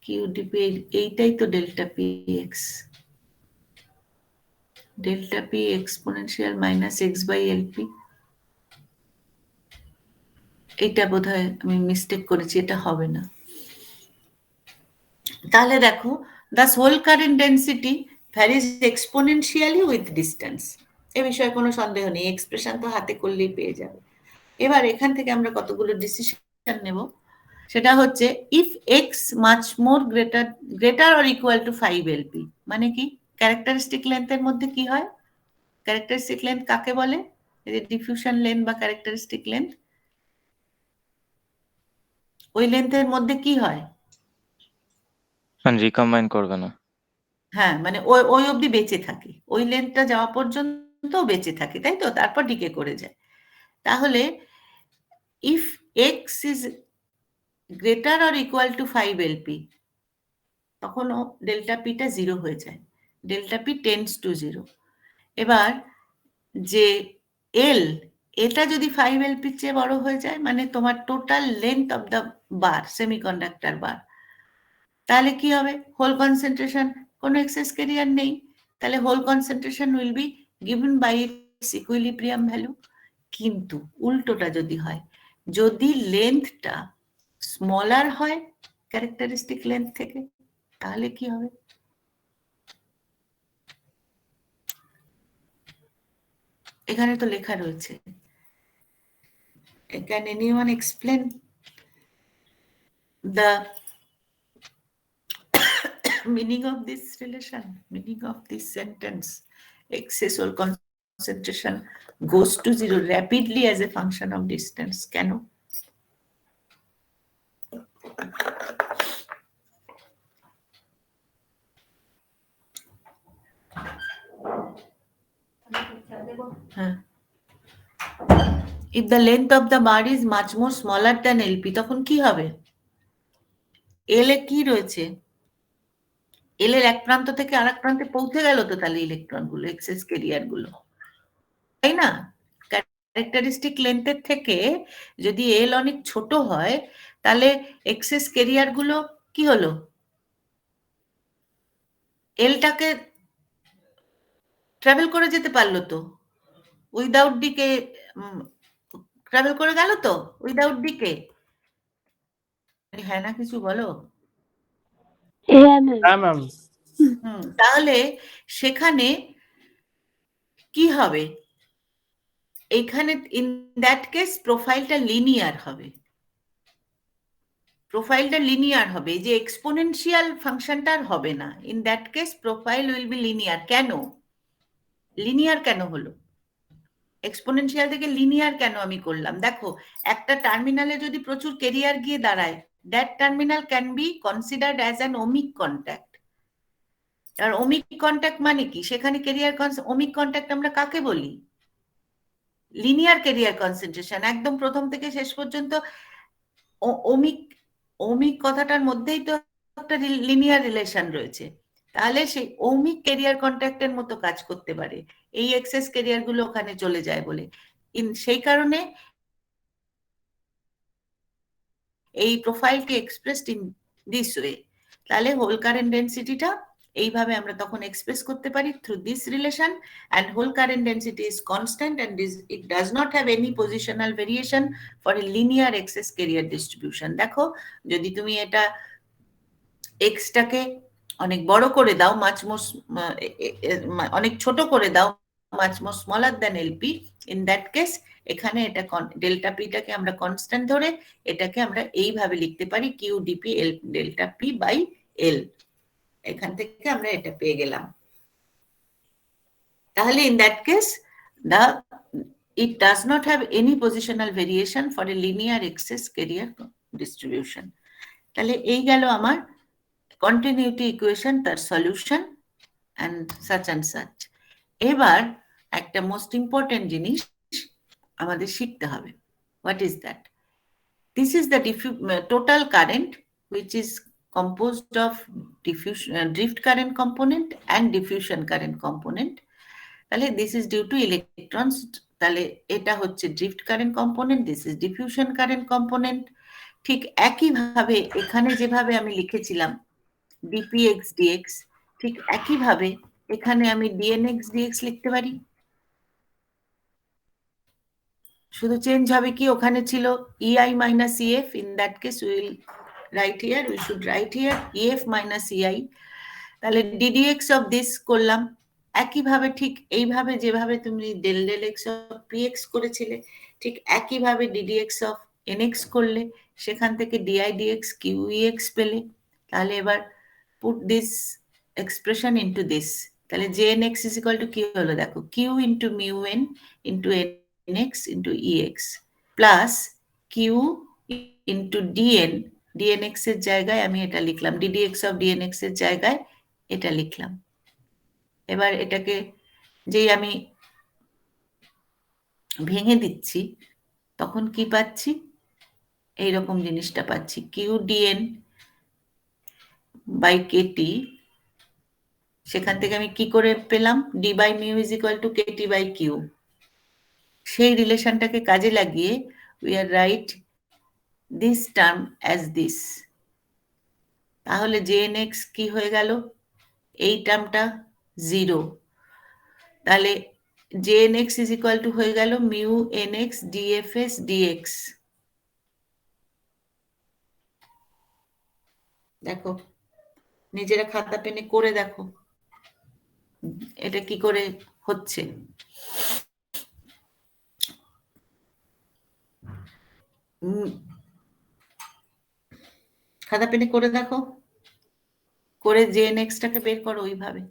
কিউডিপি এইটাই তো delta P X, delta P exponential minus x by LP. এইটা বোধহয় আমি মিস্টেক করেছি, এটা হবে না। তাহলে দেখো, the whole current density varies exponentially with distance, এ বিষয়ে কোনো সন্দেহ নেই, এক্সপ্রেশন তো হাতে করলেই পেয়ে যাবে। এবার এখান থেকে আমরা কতগুলো ডিসিশন নেব, সেটা হচ্ছে if x much more greater or equal to 5 LP, মানে কি ক্যারেক্টারিস্টিক লেন্থের মধ্যে কি হয়, ক্যারেক্টারিস্টিক লেন্থ কাকে বলে, এই যে ডিফিউশন লেন্থ বা ক্যারেক্টারিস্টিক লেন্থ, ওই লেন্থের মধ্যে কি হয়, রিকম্বাইন করবে না। হ্যাঁ মানে ওই অবধি বেঁচে থাকে, ওই লেন্থটা যাওয়া পর্যন্ত বেঁচে থাকে, তাই তো, তারপর ডিকে করে যায়। তাহলে if x is greater or equal to 5 LP, তখন ডেল্টা পিটা 0 হয়ে যায়, ডেল্টা পি টেন্ডস টু 0। এবার যে এটা যদি 5 এলপির চেয়ে বড় হয়ে যায়, মানে তোমার total length of the bar, semiconductor bar, তাহলে কি হবে, হোল কনসেন্ট্রেশন, কোনো এক্সেস কেরিয়ার নেই, তাহলে hole concentration will be given by its equilibrium value. কিন্তু উল্টোটা যদি হয়, যদি লেন্থটা স্মলার হয় ক্যারেক্টারিস্টিক লেন্থ থেকে, তাহলে কি হবে, এখানে তো লেখা রয়েছে। Can anyone explain the meaning of this relation, meaning of this sentence? Excess or concentration goes to 0 rapidly as a function of distance. কেন? হ্যাঁ, if the length of the bar is much more smaller than LP, তখন কি হবে, L এ কি রয়েছে, এল এর এক প্রান্ত থেকে আরেক প্রান্তে পৌঁছে গেল তো তাহলে ইলেকট্রন গুলো, এক্সেস কেরিয়ার গুলো, তাই না? ক্যারেক্টারিস্টিক লেন্থের থেকে যদি এল অনেক ছোট হয় তাহলে এক্সেস কেরিয়ার গুলো কি হলো, এলটাকে ট্রাভেল করে যেতে পারলো তো, উইদাউট ডিকে ট্রাভেল করে গেল তো, উইদাউট ডিকে। হ্যাঁ না কিছু বলো। Yeah, ma'am. হ্যাঁ ম্যাম। তাহলে সেখানে কি হবে, এখানে ইন দ্যাট কেস প্রোফাইলটা লিনিয়ার হবে, প্রোফাইলটা লিনিয়ার হবে, যে এক্সপোনেনশিয়াল ফাংশনটা আর হবে না। In that case profile will be linear. কেন লিনিয়ার কেন হলো, এক্সপোনেনশিয়াল থেকে লিনিয়ার কেন আমি করলাম? দেখো একটা টার্মিনালে যদি প্রচুর কেরিয়ার গিয়ে দাঁড়ায়, that terminal can be considered as an ohmic contact. আর ওমিক কন্ট্যাক্ট মানে কি, সেখানে কেরিয়ার ওমিক কন্ট্যাক্ট আমরা কাকে বলি? লিনিয়ার কেরিয়ার কনসেন্ট্রেশন, একদম প্রথম থেকে শেষ পর্যন্ত ওমিক, ওমিক কথাটার মধ্যেই তো একটা লিনিয়ার রিলেশন রয়েছে। তাহলে সেই ওমিক কেরিয়ার কন্ট্যাক্টের মতো কাজ করতে পারে এই এক্সেস কেরিয়ার গুলো ওখানে চলে যায় বলে। সেই কারণে এই প্রোফাইলকে এক্সপ্রেসড ইন দিস ওয়ে। তাহলে হোল কারেন্ট ডেন্সিটিটা এইভাবে আমরা তখন এক্সপ্রেস করতে পারি through this relation, and whole current density is constant and it does not have any positional variation for a linear excess carrier distribution. দেখো যদি তুমি এটা এক্সটাকে অনেক বড় করে দাও, মাছ মোর অনেক ছোট করে দাও, much more smaller than lp, in that case এখানে এটা ডেল্টা পিটাকে আমরা কনস্ট্যান্ট ধরে এটাকে আমরা এইভাবে লিখতে পারি Q DP L delta P by L. এখান থেকে আমরা এটা পেয়ে গেলাম। তাহলে in that case it does not have any positional variation for a linear excess carrier distribution. তাহলে এই গেল আমার continuity equation, তার solution and such. এবার একটা most important জিনিস আমাদের শিখতে হবে। What is that? This is the total current which is composed of drift current component and diffusion current component. তাহলে this is due to electrons, তাহলে এটা হচ্ছে drift current component, this is diffusion current component। ঠিক একইভাবে এখানে যেভাবে আমি লিখেছিলাম dpx dx, ঠিক একইভাবে এখানে আমি dnx dx লিখতে পারি। শুধু চেঞ্জ হবে কি, ওখানে ছিল ei minus ef, in that case we will write here, we should write here ef minus ei। তাহলে ddx of this করলাম একইভাবে, ঠিক এইভাবে যেভাবে তুমি del del x of px করেছিলে, ঠিক একইভাবে ddx of nx করলে, সেখান থেকে di dx qex পেলে। তাহলে এবার put this expression into this, তাহলে jnx is equal to কি হলো দেখো, q into mu n into nx into ex plus q into dn, dnx এর জায়গায় আমি এটা লিখলাম, ddx of dnx এর জায়গায় এটা লিখলাম। এবার এটাকে যেই আমি ভেঙে দিচ্ছি তখন কি পাচ্ছি, এইরকম জিনিসটা পাচ্ছি, কিউ ডিএন বাই কেটি। সেখান থেকে আমি কি করে পেলাম, D by mu is equal to KT by Q. সেই রিলেশনটাকে কাজে লাগিয়ে we are write this term as this. তাহলে জেএনএক্স কি হয়ে গেল, এই টার্মটা 0। তাহলে jnx is equal to হয়ে গেল mu nx dfs dx। দেখো নিজেরা খাতা পেনে করে দেখো এটা কি করে হচ্ছে। খাতা পেনে করে দেখো, করে jnx টাকে বের করো ওইভাবে।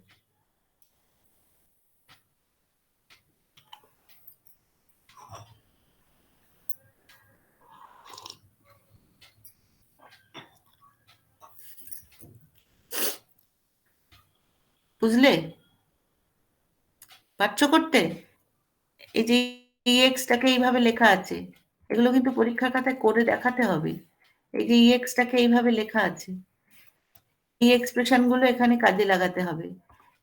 বুঝলে, পারছো করতে? এই যে এক্সটাকে এইভাবে লেখা আছে, এগুলো কিন্তু পরীক্ষার খাতায় করে দেখাতে হবে। এই যে এক্সটাকে এইভাবে লেখা আছে, এই এক্সপ্রেশন গুলো এখানে কাজে লাগাতে হবে,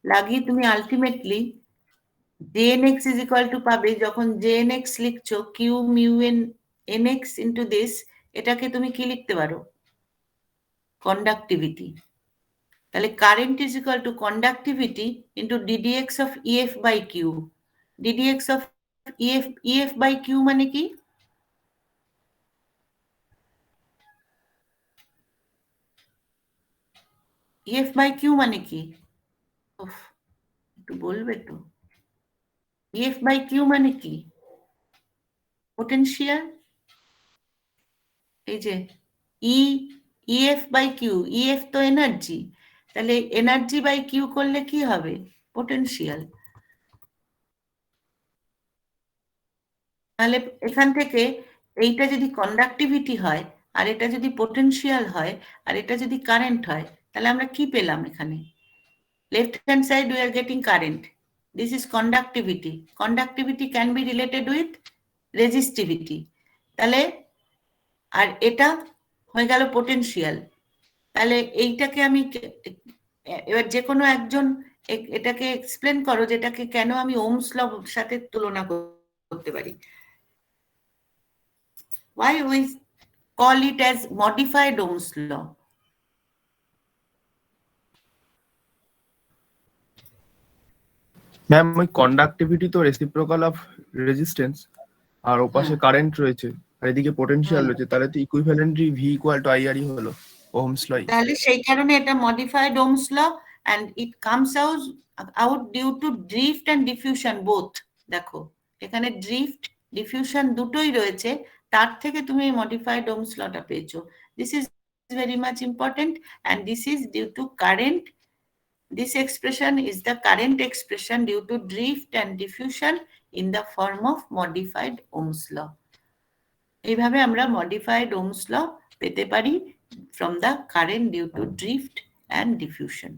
লাগিয়ে তুমি ultimately jnx is equal to পাবে যখন jnx লিখছো q mu n nx into this, এটাকে তুমি কি লিখতে পারো? কন্ডাক্টিভিটি। তাহলে current is equal to conductivity into ddx of ef by Q. ddx of ef by Q মানে কি? ef বাই কিউ মানে কি? উফ, একটু বলবে তো। ef বাই কিউ মানে কি? পোটেনশিয়াল। এই যে ef বাই কিউ, ef তো এনার্জি, তাহলে এনার্জি বাই কিউ করলে কি হবে? পোটেনশিয়াল। তাহলে এখান থেকে এইটা যদি কন্ডাক্টিভিটি হয় আর এটা যদি পোটেনশিয়াল হয় আর এটা যদি কারেন্ট হয়, তাহলে আমরা কি পেলাম এখানে? Left hand side we are getting current, this is conductivity. Conductivity can be related with resistivity. তাহলে আর এটা হয়ে গেল পোটেনশিয়াল। তাহলে এইটাকে আমি এবার যে কোনো একজন এটাকে এক্সপ্লেন করো যে এটাকে কেন আমি ওহমস ল সাথে তুলনা করতে পারি। Why we call it as modified Ohm's law? Ma'am ওই কন্ডাক্টিভিটি তো রেসিপ্রোকাল অফ রেজিস্ট্যান্স, আর ওপাশে কারেন্ট রয়েছে আর এদিকে পোটেনশিয়াল রয়েছে, তাহলে তো ইকুইভ্যালেন্টলি ভি ইকুয়াল টু আইআরই হলো ওহমস ল। তাহলে সেই কারণে এটা modified Ohm's law and it comes out due to drift and diffusion both. দেখো এখানে drift diffusion দুটোই রয়েছে, তার থেকে তুমি modified Ohm's law টা পেয়েছো। This is very much important and this is due to current. This expression is the current expression due to drift and diffusion in the form of modified Ohm's law. এইভাবে আমরা modified Ohm's law পেতে পারি from the current due to drift and diffusion.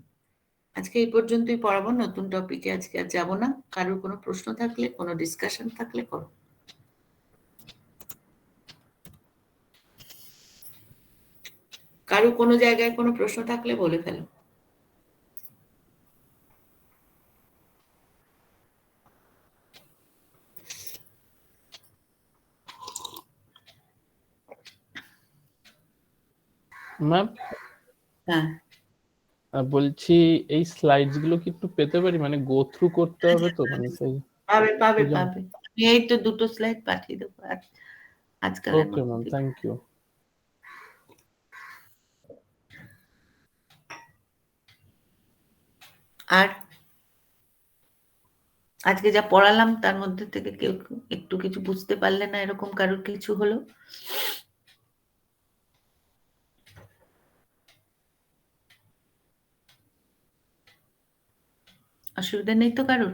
আজকে এই পর্যন্তই পড়াবো, নতুন টপিকে আজকে আর যাব না। কারোর কোনো প্রশ্ন থাকলে, কোনো ডিসকাশন থাকলে করো। কারো কোনো জায়গায় কোনো প্রশ্ন থাকলে বলে ফেলো। ম্যাম হ্যাঁ, বলছি এই স্লাইডস গুলো কি একটু পেতে পারি, মানে গো থ্রু করতে হবে তো, মানে সেই পাবে পাবে বুঝলাম। পাবে। আমি এই তো দুটো স্লাইড পাঠিয়ে দেবো আজকাল। Okay ma'am, thank you. আর আজকে যা পড়ালাম তার মধ্যে থেকে কেউ একটু কিছু বুঝতে পারলে না, এরকম কারোর কিছু হলো? অসুবিধা নেই তো কারোর?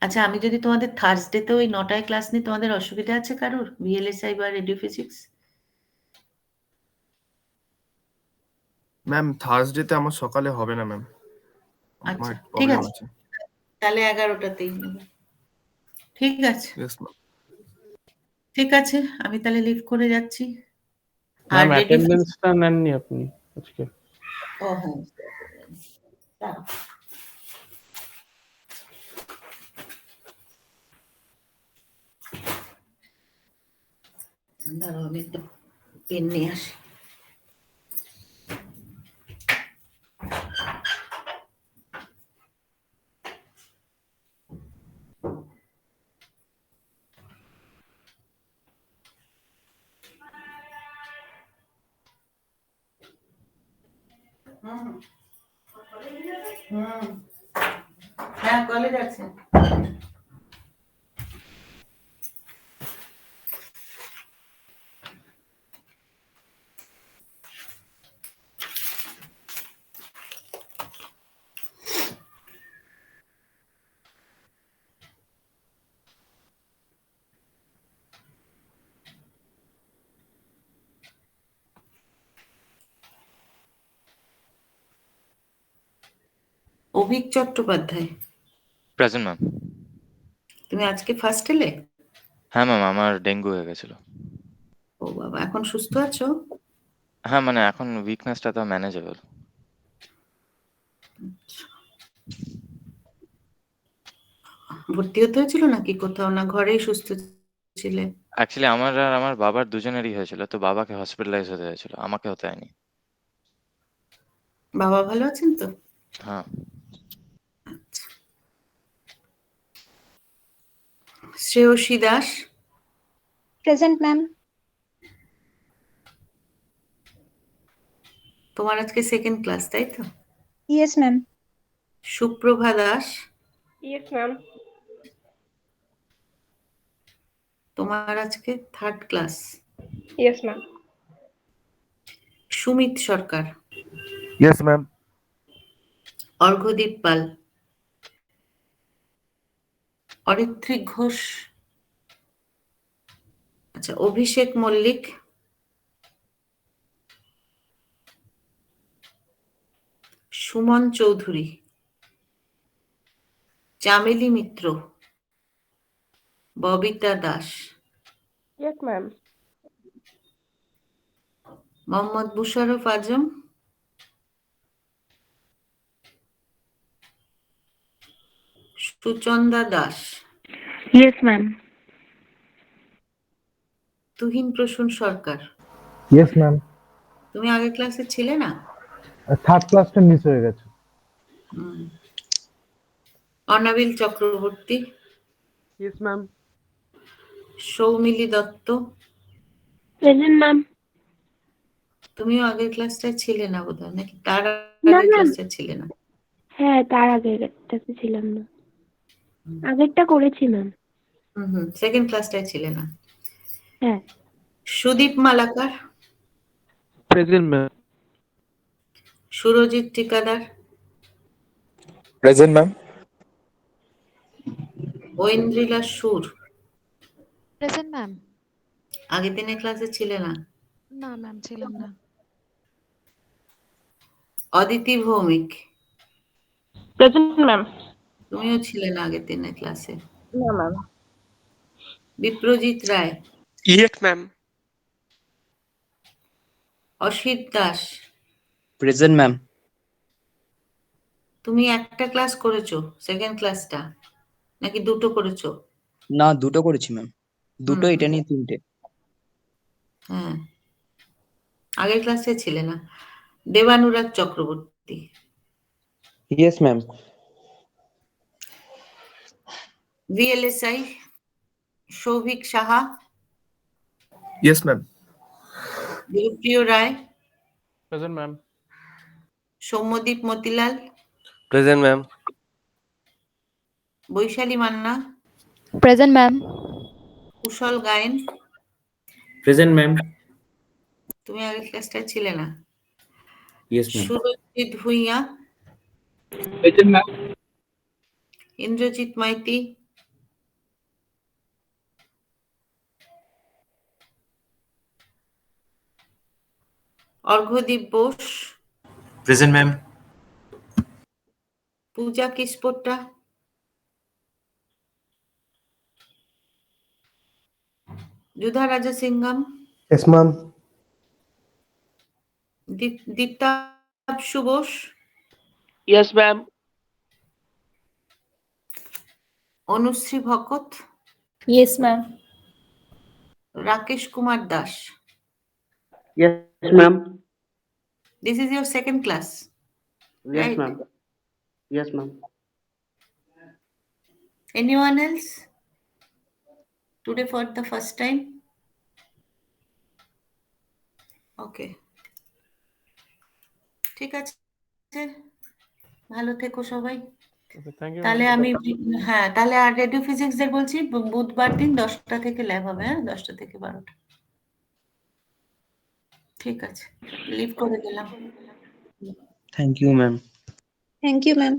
আচ্ছা, আমি যদি তোমাদের থার্সডেতে ওই 9টায় ক্লাস নিই, তোমাদের অসুবিধা আছে কারোর? ভিএলএসআই বা রেডিও ফিজিক্স? ম্যাম থার্সডেতে আমার সকালে হবে না ম্যাম, আচ্ছা, আমার ঠিক প্রবলেম আছে, আছে। তাহলে 11টাতেই নেবে। ঠিক আছে, ইয়েস ম্যাম। ঠিক আছে, আমি তাহলে লিভ করে যাচ্ছি। ম্যাম অ্যাটেন্ডেন্সটা নেননি আপনি আজকে? ও হ্যাঁ, দাঁড়াও। দাঁড়াও, আমি একটু পেন নিয়ে আসি। হ্যাঁ, কলেজ আছে। Abhik Chattopadhyay, present ma'am. তুমি আজকে ফার্স্ট এলে? হ্যাঁ ম্যাম, আমার ডেঙ্গু হয়ে গেছিল। ও বাবা, এখন সুস্থ আছো? হ্যাঁ মানে এখন উইকনেসটা তো ম্যানেজেবল। ভর্তি হতে হয়েছিল নাকি কোথাও, না ঘরেই সুস্থ ছিলে? অ্যাকচুয়ালি আমার আর আমার বাবার দুজনেরই হয়েছিল, তো বাবাকে হসপিটালাইজ হতে হয়েছিল, আমাকে হতে হয়নি। বাবা ভালো আছেন তো? হ্যাঁ। আচ্ছা। Shreyasi Das, Present, ma'am. তোমার আজকে সেকেন্ড ক্লাস, তাই তো? Yes, ma'am. Suprabha Das, Yes, ma'am. তোমার আজকে third class. Yes, ma'am. Sumit Sarkar, yes ma'am. Arghyadeep Pal, Aritrik Ghosh, আচ্ছা, Abhishek Mallick, Suman Chowdhury, Chameli Mitra, Babita Das, Yes, ma'am. Mohammad Musharraf Azam, Suchanda Das, Yes, ma'am. Tuhin Prasun Sarkar. Yes ma'am. তুমি আগের ক্লাসে ছিলে না? থার্ড ক্লাসটা মিস হয়ে গেছে। অনাবিল Chakraborty, Yes, ma'am. Soumili Dutta, Present, ma'am. তুমিও আগের ক্লাসটায় ছিলে না বোধহয়, নাকি তার না, আগের না। ক্লাসটায় ছিলে না? হ্যাঁ, তার আগেরটাতে ছিলাম না। আগেরটা করেছি, ম্যাম। সেকেন্ড ক্লাসটায় ছিলে না। হ্যাঁ। Sudip Malakar, Present, ma'am. সুরজিৎ ঠিকাদার, Present, ma'am. ঐন্দ্রিলা সুর। Present ma'am. আগের দিনের ক্লাসে ছিলে না? না ম্যাম, ছিলাম না। Aditi Bhowmik, present, ma'am. তুমিও ছিলে না আগের দিনের ক্লাসে। না, ম্যাম। বিপ্রজিৎ রায়, Yes, ma'am. Asit Das, present ma'am. তুমি একটা ক্লাস করেছো, সেকেন্ড ক্লাসটা, নাকি দুটো করেছো? না, দুটো করেছি ম্যাম। দুটো, হুম। এটা নিয়ে তিনটে। হ্যাঁ, আগের ক্লাসে ছিলে না। Debanurag Chakraborty, yes ma'am. VLSI, Souvik Saha, yes ma'am. Debapriya Roy, present ma'am. Soumyadeep Motilal, Present, ma'am. Baishali Manna, present ma'am. Kushal Gayen. Present, ma'am. তুমি আগের ক্লাসটায় ছিলে না। Yes, ma'am. Surajit Bhuiya, Present, ma'am. Indrajit Maity, Arghyadeep Bose, Present, ma'am. Puja Kispotta, Yudha Rajasingham, yes ma'am. Diptanshu Bose, Yes, ma'am. Anushree Bhakat, yes ma'am. Rakesh Kumar Das. Yes, ma'am. This is your second class, right? Yes, ma'am. Anyone else today for the first time? Okay, ঠিক আছে, ভালো থেকো সবাই। Thank you. তাহলে আমি, হ্যাঁ, তাহলে আর radio physics দের বলছি বুধবার দিন 10টা থেকে ল্যাব হবে, হ্যাঁ, 10টা থেকে 12টা। ঠিক আছে, লিভ করে দিলাম। Thank you ma'am. Thank you, ma'am.